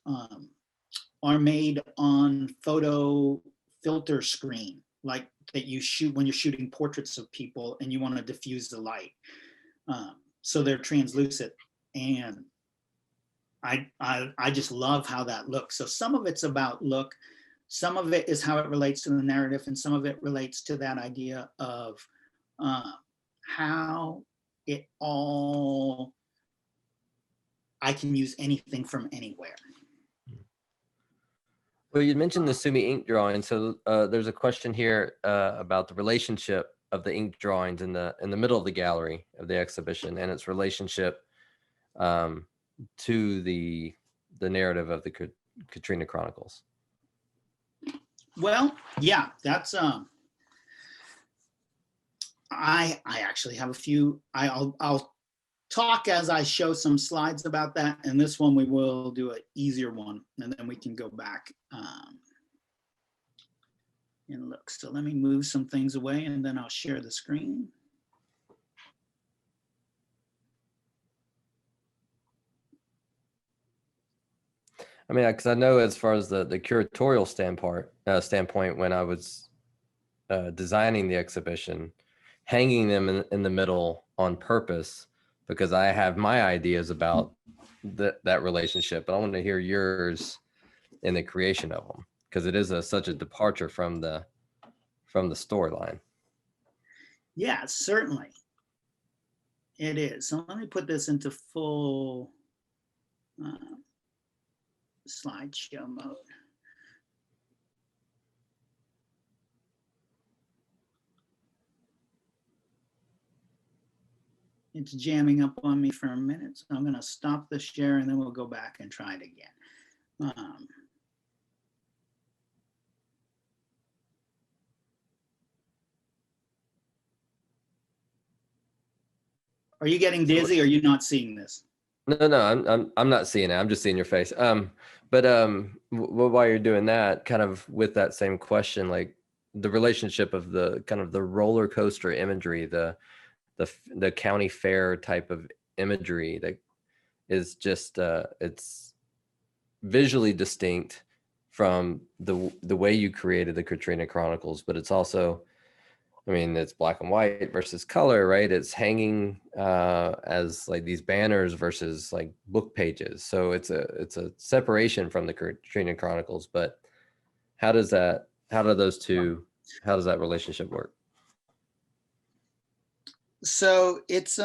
are made on photo filter screen, like that you shoot when you're shooting portraits of people and you want to diffuse the light. So they're translucent, and I just love how that looks. So some of it's about look, some of it is how it relates to the narrative, and some of it relates to that idea of how it all, I can use anything from anywhere. Well, you mentioned the Sumi ink drawing, so there's a question here about the relationship of the ink drawings in the middle of the gallery of the exhibition, and its relationship to the narrative of the Katrina Chronicles. Well, yeah, that's I actually have a few. I'll talk as I show some slides about that, and this one we will do an easier one, and then we can go back and look. So let me move some things away, and then I'll share the screen. I mean, because I know as far as the curatorial standpoint, when I was designing the exhibition, hanging them in the middle on purpose, because I have my ideas about that relationship, but I want to hear yours in the creation of them, because it is such a departure from the storyline. Yeah, certainly. It is. So let me put this into full slideshow mode. It's jamming up on me for a minute, so I'm going to stop the share and then we'll go back and try it again. Are you getting dizzy? Or are you not seeing this? No, I'm not seeing it. I'm just seeing your face. But while you're doing that, kind of with that same question, like the relationship of the kind of the roller coaster imagery, the county fair type of imagery that is just it's visually distinct from the way you created the Katrina Chronicles, but it's also, I mean, it's black and white versus color, right? It's hanging as like these banners versus like book pages. So it's a separation from the Katrina Chronicles. But how does that relationship work? So it's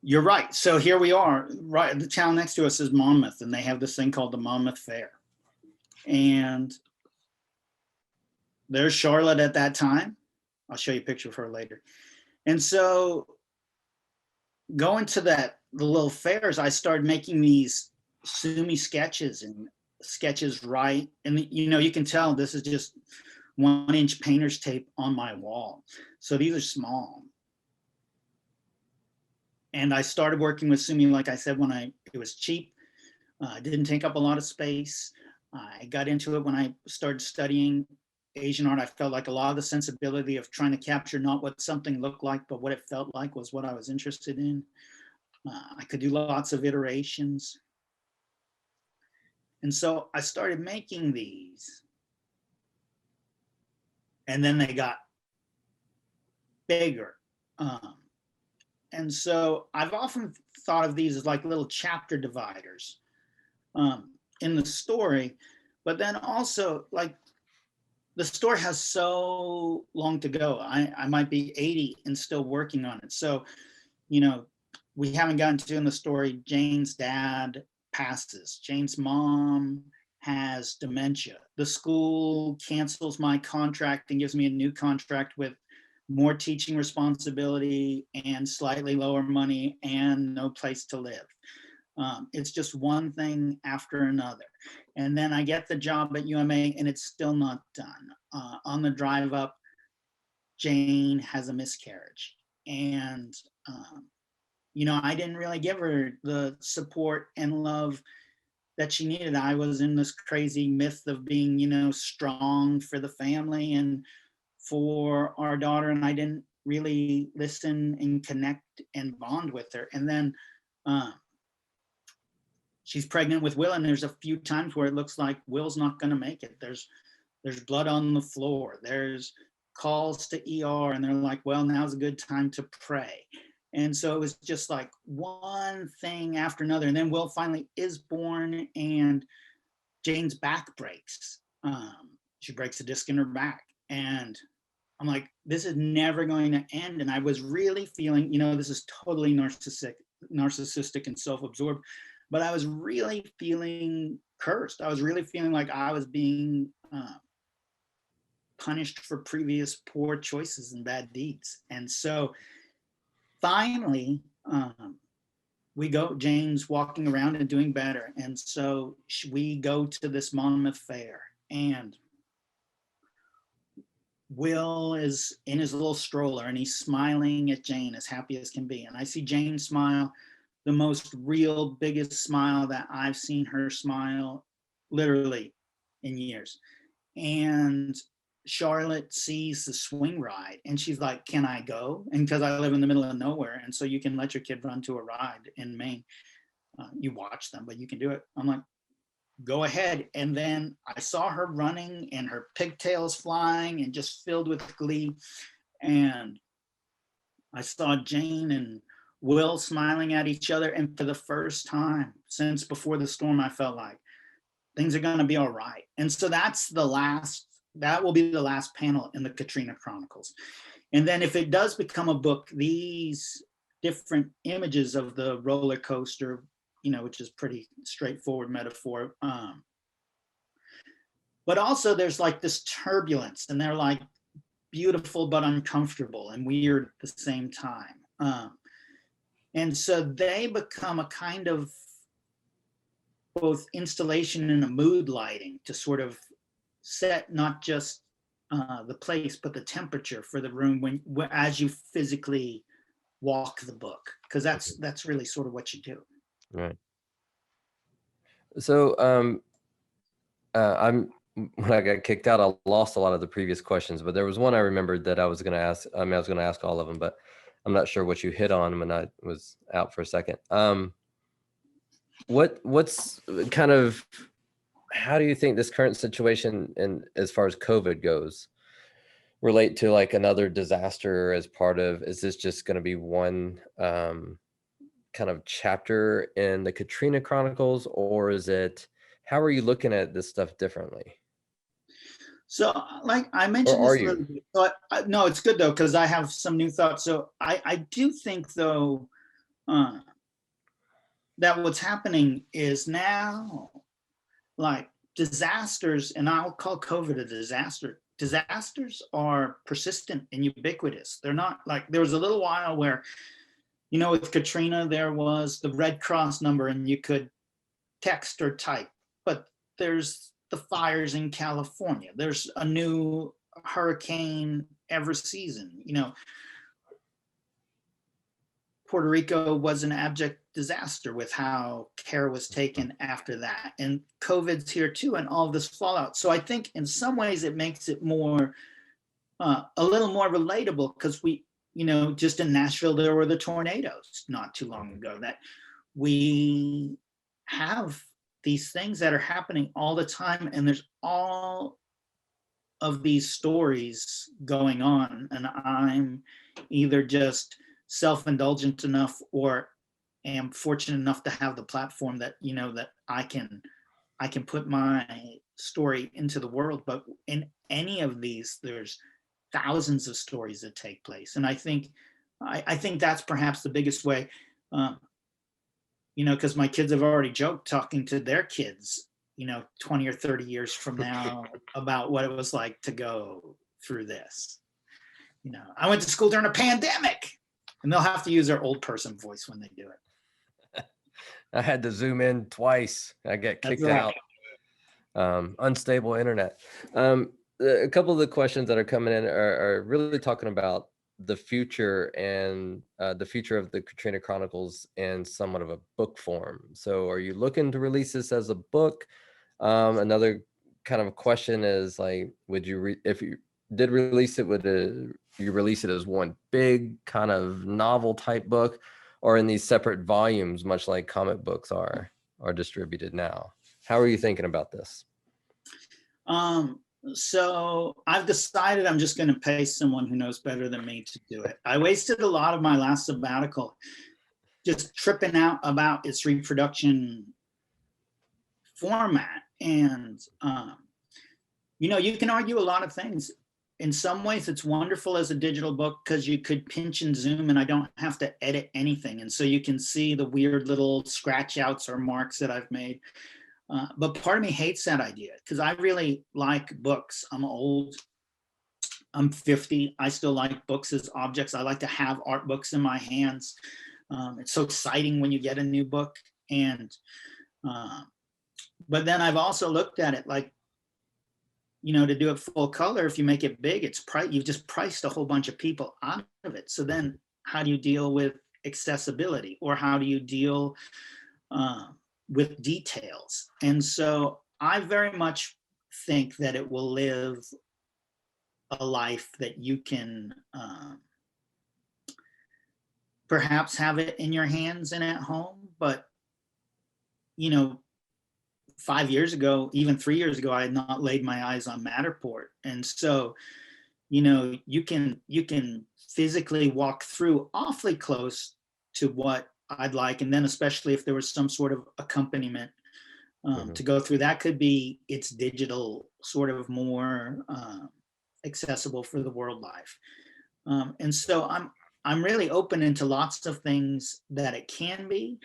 you're right. So here we are, right? The town next to us is Monmouth, and they have this thing called the Monmouth Fair. And there's Charlotte at that time. I'll show you a picture of her later. And so going to the little fairs, I started making these Sumi sketches and sketches right. And you can tell this is just 1-inch painter's tape on my wall. So these are small. And I started working with Sumi, like I said, when it was cheap. It didn't take up a lot of space. I got into it when I started studying Asian art. I felt like a lot of the sensibility of trying to capture not what something looked like, but what it felt like was what I was interested in. I could do lots of iterations. And so I started making these. And then they got bigger. And so I've often thought of these as like little chapter dividers in the story, but then also like the story has so long to go. I might be 80 and still working on it. So, we haven't gotten to in the story, Jane's dad passes. Jane's mom has dementia. The school cancels my contract and gives me a new contract with more teaching responsibility and slightly lower money and no place to live. It's just one thing after another. And then I get the job at UMA and it's still not done. On the drive up, Jane has a miscarriage And, I didn't really give her the support and love that she needed. I was in this crazy myth of being, strong for the family and for our daughter, and I didn't really listen and connect and bond with her. And then she's pregnant with Will, and there's a few times where it looks like Will's not going to make it. There's blood on the floor. There's calls to ER, and they're like, well, now's a good time to pray. And so it was just like one thing after another. And then Will finally is born, and Jane's back breaks. She breaks a disc in her back. And I'm like, this is never going to end. And I was really feeling, this is totally narcissistic and self-absorbed, but I was really feeling cursed. I was really feeling like I was being punished for previous poor choices and bad deeds. And so finally, Jane's walking around and doing better. And so we go to this Monmouth Fair, and Will is in his little stroller, and he's smiling at Jane as happy as can be. And I see Jane smile, the most real, biggest smile that I've seen her smile literally in years. And Charlotte sees the swing ride, and she's like, can I go? And because I live in the middle of nowhere, and so you can let your kid run to a ride in Maine. You watch them, but you can do it. I'm like, go ahead. And then I saw her running, and her pigtails flying and just filled with glee. And I saw Jane and Will smiling at each other. And for the first time since before the storm, I felt like things are going to be all right. And so that will be the last panel in the Katrina Chronicles. And then if it does become a book, these different images of the roller coaster, which is pretty straightforward metaphor. But also there's like this turbulence, and they're like beautiful but uncomfortable and weird at the same time. And so they become a kind of both installation and a mood lighting to sort of set not just the place, but the temperature for the room as you physically walk the book, because that's really sort of what you do. Right. So when I got kicked out, I lost a lot of the previous questions, but there was one I remembered that I was going to ask. I was going to ask all of them, but I'm not sure what you hit on when I was out for a second. What's kind of, how do you think this current situation, and as far as COVID goes, relate to like another disaster as part of, is this just going to be one kind of chapter in the Katrina Chronicles, or is it, how are you looking at this stuff differently? So like I mentioned Or this a little bit, but no, it's good though, because I have some new thoughts. So I do think though that what's happening is now like disasters, and I'll call COVID a disaster. Disasters are persistent and ubiquitous. They're not like, there was a little while where, with Katrina, there was the Red Cross number and you could text or type, but there's the fires in California. There's a new hurricane every season. Puerto Rico was an abject disaster with how care was taken after that. And COVID's here too, and all of this fallout. So I think in some ways it makes it more, a little more relatable, because we, just in Nashville, there were the tornadoes not too long ago, that we have these things that are happening all the time, and there's all of these stories going on, and I'm either just self-indulgent enough or am fortunate enough to have the platform that that I can put my story into the world. But in any of these, there's thousands of stories that take place, and I think that's perhaps the biggest way, because my kids have already joked talking to their kids 20 or 30 years from now about what it was like to go through this. I went to school during a pandemic, and they'll have to use their old person voice when they do it. I had to zoom in twice. I got kicked out. Unstable internet. A couple of the questions that are coming in are really talking about the future and the future of the Katrina Chronicles in somewhat of a book form. So are you looking to release this as a book? Another kind of question is like, would you, if you did release it, would you release it as one big kind of novel type book, or in these separate volumes, much like comic books are distributed now? How are you thinking about this? So I've decided I'm just going to pay someone who knows better than me to do it. I wasted a lot of my last sabbatical just tripping out about its reproduction format. And, you know, you can argue a lot of things. In some ways, it's wonderful as a digital book because you could pinch and zoom and I don't have to edit anything. And so you can see the weird little scratch outs or marks that I've made. But part of me hates that idea because I really like books. I'm old. I'm 50. I still like books as objects. I like to have art books in my hands. It's so exciting when you get a new book. And but then I've also looked at it like, you know, to do it full color, if you make it big, it's you've just priced a whole bunch of people out of it. So then how do you deal with accessibility, or how do you deal with details? And so I very much think that it will live a life that you can perhaps have it in your hands and at home. But, you know, 5 years ago, even 3 years ago, I had not laid my eyes on Matterport. And so, you know, you can physically walk through awfully close to what I'd like. And then especially if there was some sort of accompaniment to go through, that could be its digital sort of more accessible for the world life. And so I'm really open into lots of things that it can be.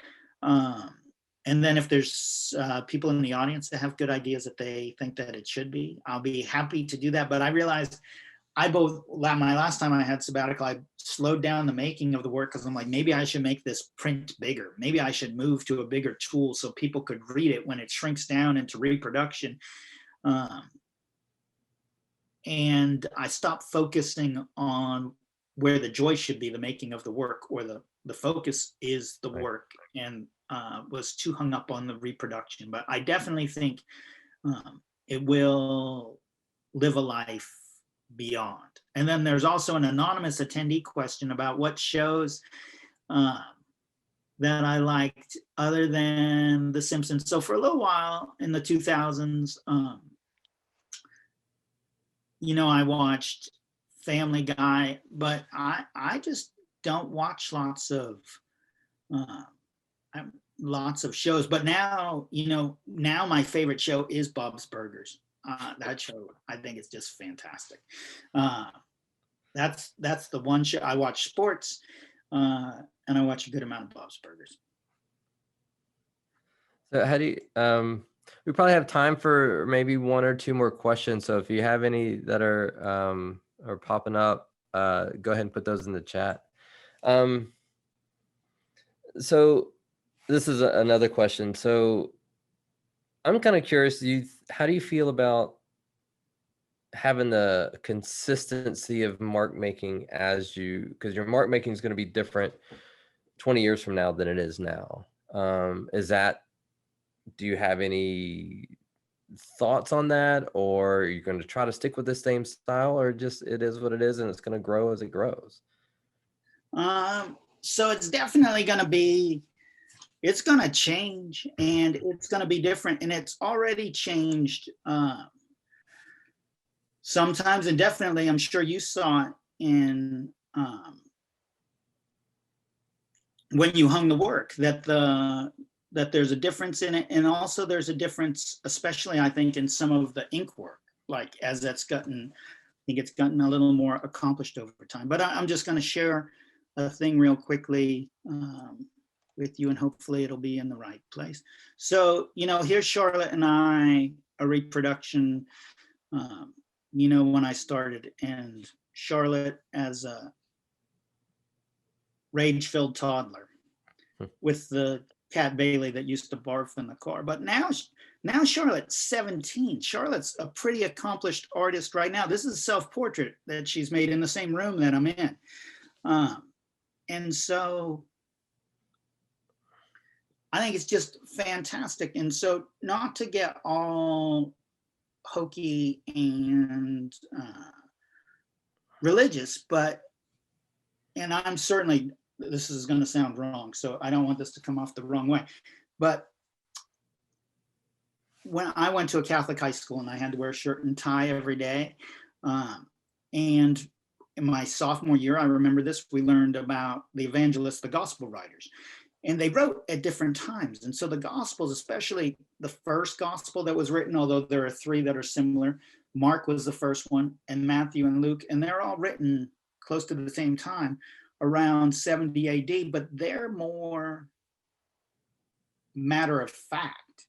And then if there's people in the audience that have good ideas that they think that it should be, I'll be happy to do that. But I realized my last time I had sabbatical, I slowed down the making of the work because I'm like, maybe I should make this print bigger. Maybe I should move to a bigger tool so people could read it when it shrinks down into reproduction. And I stopped focusing on where the joy should be, the making of the work, or the focus is the work, and was too hung up on the reproduction. But I definitely think it will live a life beyond. And then there's also an anonymous attendee question about what shows that I liked other than The Simpsons. So for a little while in the 2000s, you know, I watched Family Guy, but I just don't watch lots of shows. But now, you know, now my favorite show is Bob's Burgers. That show, I think, is just fantastic. That's the one show. I watch sports, and I watch a good amount of Bob's Burgers. So how do you, we probably have time for maybe one or two more questions. So if you have any that are popping up, go ahead and put those in the chat. So this is another question. So I'm kind of curious, how do you feel about having the consistency of mark making because your mark making is going to be different 20 years from now than it is now. Do you have any thoughts on that, or are you going to try to stick with the same style, or just it is what it is and it's going to grow as it grows? So it's definitely going to be, it's going to change, and it's going to be different, and it's already changed sometimes, and definitely I'm sure you saw it in when you hung the work, that there's a difference in it, and also there's a difference, especially I think in some of the ink work, like as that's gotten, I think it's gotten a little more accomplished over time. But I'm just going to share a thing real quickly with you, and hopefully it'll be in the right place. So, you know, here's Charlotte and I, a reproduction, you know, when I started, and Charlotte as a rage-filled toddler with the cat Bailey that used to barf in the car. But now Now Charlotte's 17. Charlotte's a pretty accomplished artist right now. This is a self-portrait that she's made in the same room that I'm in. And so I think it's just fantastic. And so not to get all hokey and religious, but, and I'm certainly, this is going to sound wrong, so I don't want this to come off the wrong way, but when I went to a Catholic high school and I had to wear a shirt and tie every day, and in my sophomore year, I remember this, we learned about the evangelists, the gospel writers, and they wrote at different times. And so the gospels, especially the first gospel that was written, although there are 3 that are similar, Mark was the first one, and Matthew and Luke, and they're all written close to the same time, around 70 AD, but they're more matter of fact.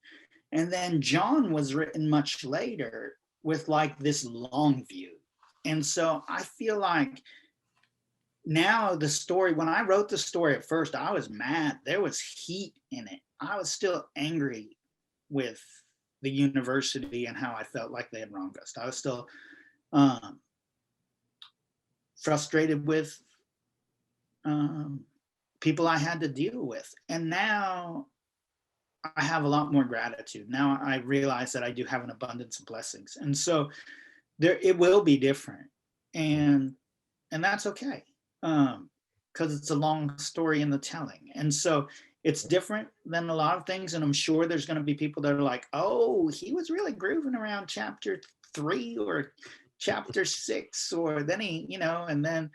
And then John was written much later with like this long view. And so I feel like now the story, when I wrote the story at first, I was mad. There was heat in it. I was still angry with the university and how I felt like they had wronged us. I was still frustrated with people I had to deal with. And now I have a lot more gratitude. Now I realize that I do have an abundance of blessings. And so there, it will be different. And that's okay. Because it's a long story in the telling. And so it's different than a lot of things. And I'm sure there's going to be people that are like, oh, he was really grooving around chapter 3 or chapter 6, or then he, you know, and then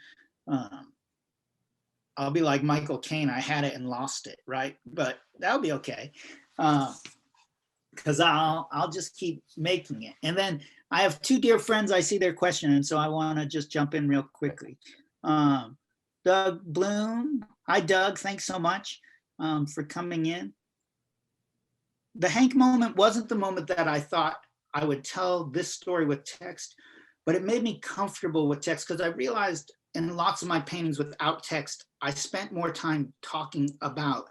I'll be like Michael Caine, I had it and lost it, right? But that'll be okay. Because I'll just keep making it. And then I have 2 dear friends, I see their question, and so I want to just jump in real quickly. Doug Bloom. Hi, Doug. Thanks so much for coming in. The Hank moment wasn't the moment that I thought I would tell this story with text, but it made me comfortable with text because I realized in lots of my paintings without text, I spent more time talking about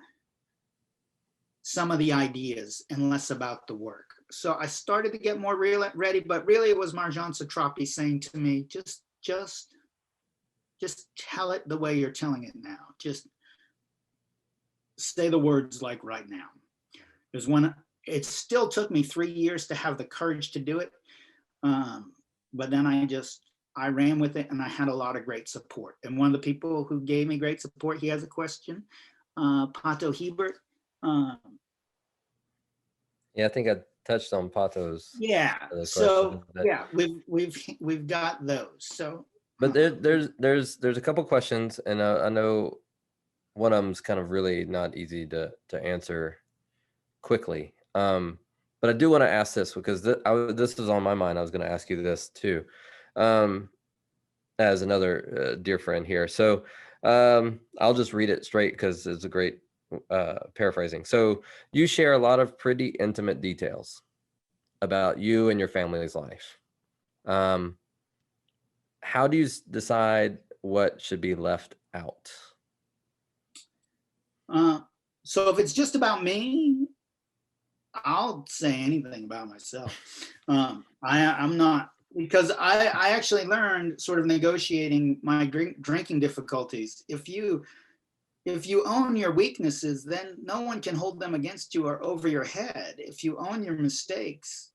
some of the ideas and less about the work. So I started to get more ready, but really it was Marjan Satrapi saying to me, just tell it the way you're telling it now. Just say the words like right now. Because when it still took me 3 years to have the courage to do it, but then I ran with it and I had a lot of great support. And one of the people who gave me great support, he has a question, Pato Hebert. Yeah, I think I touched on Pato's. Yeah. So yeah, we've got those. So. But there's a couple questions, and I know one of them's kind of really not easy to answer quickly. But I do want to ask this because this was on my mind. I was going to ask you this too, as another dear friend here. So I'll just read it straight because it's a great paraphrasing. So you share a lot of pretty intimate details about you and your family's life. How do you decide what should be left out? So if it's just about me, I'll say anything about myself. I'm not, because I actually learned sort of negotiating my drinking difficulties. If you own your weaknesses, then no one can hold them against you or over your head. If you own your mistakes,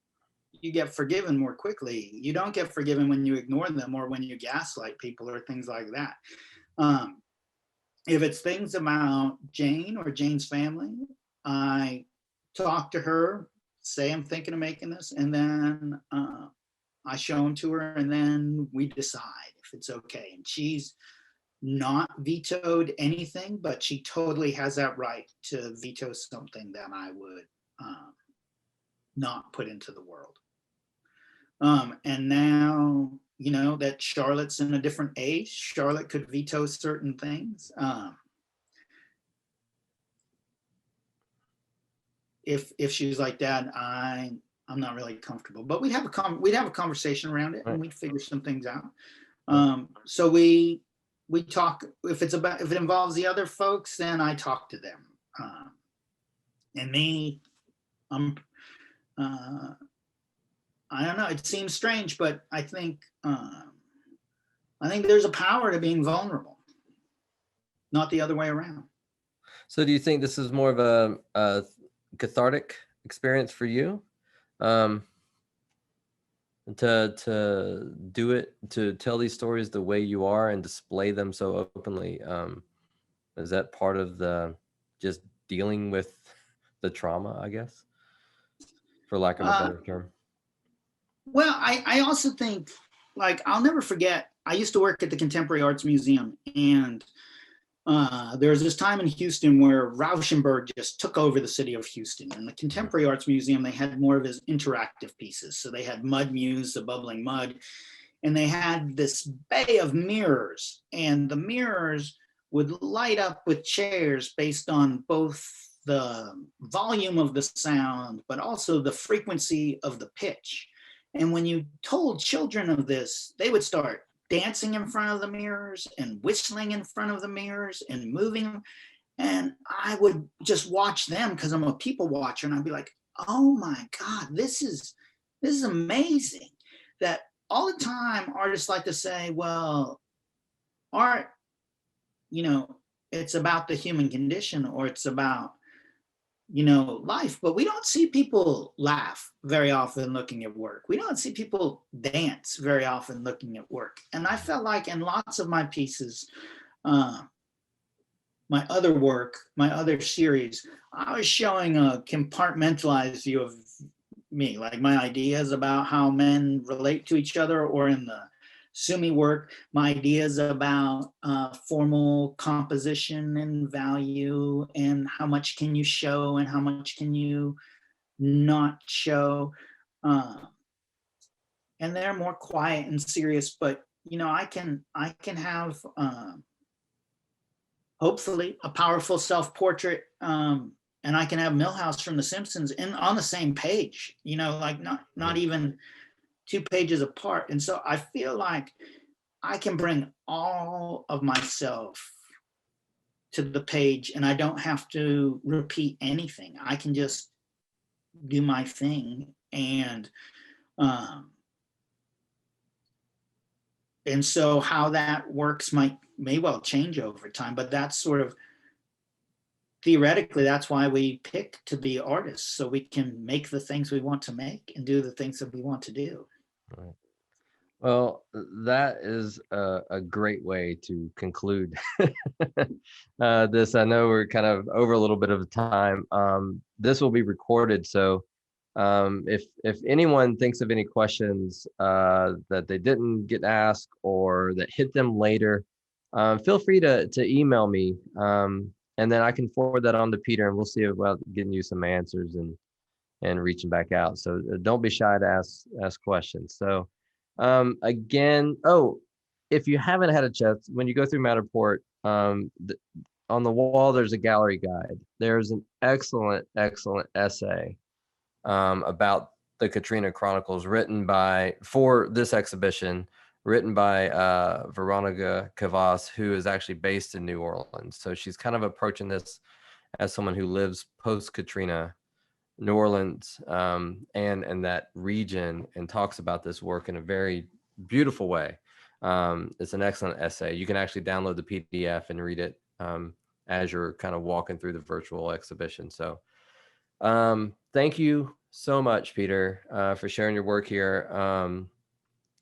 you get forgiven more quickly. You don't get forgiven when you ignore them or when you gaslight people or things like that. If it's things about Jane or Jane's family, I talk to her, say I'm thinking of making this, and then I show them to her, and then we decide if it's okay. And she's not vetoed anything, but she totally has that right to veto something that I would not put into the world. And now, you know, that Charlotte's in a different age, Charlotte could veto certain things. If she's like, Dad, I'm not really comfortable, but we'd have a conversation around it, and we'd figure some things out. So we talk. If it involves the other folks, then I talk to them. And me, I don't know, it seems strange, but I think there's a power to being vulnerable, not the other way around. So do you think this is more of a cathartic experience for you? To do it, to tell these stories the way you are and display them so openly, is that part of the just dealing with the trauma, I guess, for lack of a better term? Well, I also think, like, I'll never forget, I used to work at the Contemporary Arts Museum, and there was this time in Houston where Rauschenberg just took over the city of Houston. And the Contemporary Arts Museum, they had more of his interactive pieces. So they had Mud Muse, the bubbling mud, and they had this bay of mirrors, and the mirrors would light up with chairs based on both the volume of the sound, but also the frequency of the pitch. And when you told children of this, they would start dancing in front of the mirrors and whistling in front of the mirrors and moving. And I would just watch them because I'm a people watcher, and I'd be like, oh my God, this is amazing. That all the time artists like to say, well, art, it's about the human condition, or it's about, life, but we don't see people laugh very often looking at work. We don't see people dance very often looking at work. And I felt like in lots of my pieces, my other work, my other series, I was showing a compartmentalized view of me, like my ideas about how men relate to each other, or in the Sumi work, my ideas about formal composition and value, and how much can you show and how much can you not show. And they're more quiet and serious, but I can have hopefully a powerful self-portrait, and I can have Milhouse from The Simpsons on the same page, like not even 2 pages apart. And so I feel like I can bring all of myself to the page, and I don't have to repeat anything. I can just do my thing. And so how that works may well change over time, but that's sort of theoretically, that's why we pick to be artists, so we can make the things we want to make and do the things that we want to do. Right. Well, that is a great way to conclude this. I know we're kind of over a little bit of time. This will be recorded, so if anyone thinks of any questions that they didn't get asked or that hit them later, feel free to email me, and then I can forward that on to Peter, and we'll see about getting you some answers and reaching back out. So don't be shy to ask questions. So again, if you haven't had a chance, when you go through Matterport, on the wall there's a gallery guide. There's an excellent essay about the Katrina Chronicles for this exhibition, written by Veronica Cavas, who is actually based in New Orleans. So she's kind of approaching this as someone who lives post-Katrina New Orleans and that region, and talks about this work in a very beautiful way. It's an excellent essay. You can actually download the PDF and read it as you're kind of walking through the virtual exhibition. So thank you so much, Peter, for sharing your work here.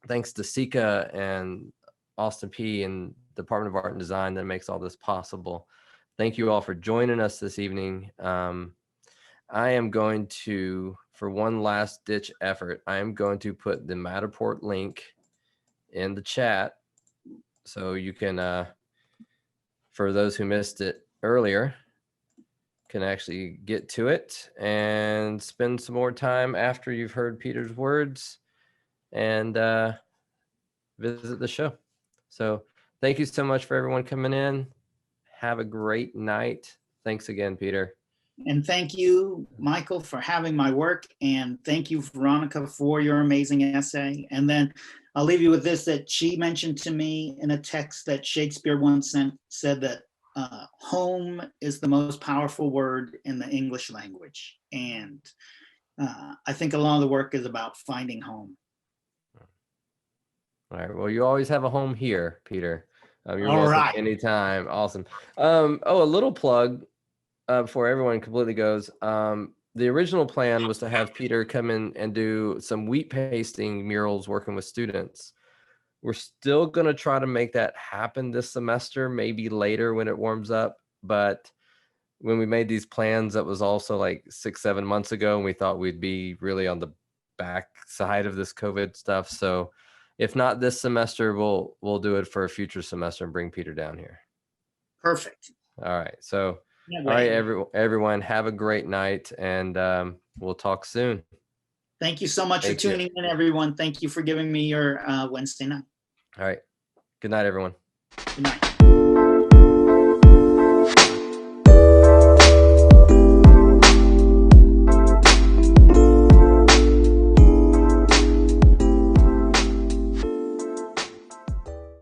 Thanks to Sika and Austin P. and Department of Art and Design that makes all this possible. Thank you all for joining us this evening. I am going to, for one last ditch effort, I am going to put the Matterport link in the chat, so you can, for those who missed it earlier, can actually get to it and spend some more time after you've heard Peter's words and visit the show. So thank you so much for everyone coming in. Have a great night. Thanks again, Peter. And thank you, Michael, for having my work. And thank you, Veronica, for your amazing essay. And then I'll leave you with this, that she mentioned to me in a text that Shakespeare once said that home is the most powerful word in the English language. And I think a lot of the work is about finding home. All right. Well, you always have a home here, Peter. You're All welcome right. anytime. Awesome. Oh, a little plug before everyone completely goes. The original plan was to have Peter come in and do some wheat pasting murals working with students. We're still going to try to make that happen this semester, maybe later when it warms up. But when we made these plans, that was also like 6-7 months ago, and we thought we'd be really on the back side of this COVID stuff. So if not this semester, we'll do it for a future semester and bring Peter down here. Perfect. All right. So, Yeah, all right, great. everyone, have a great night, and we'll talk soon. Thank you so much for Thank you. tuning in, everyone. Thank you for giving me your Wednesday night. All right. Good night, everyone. Good night.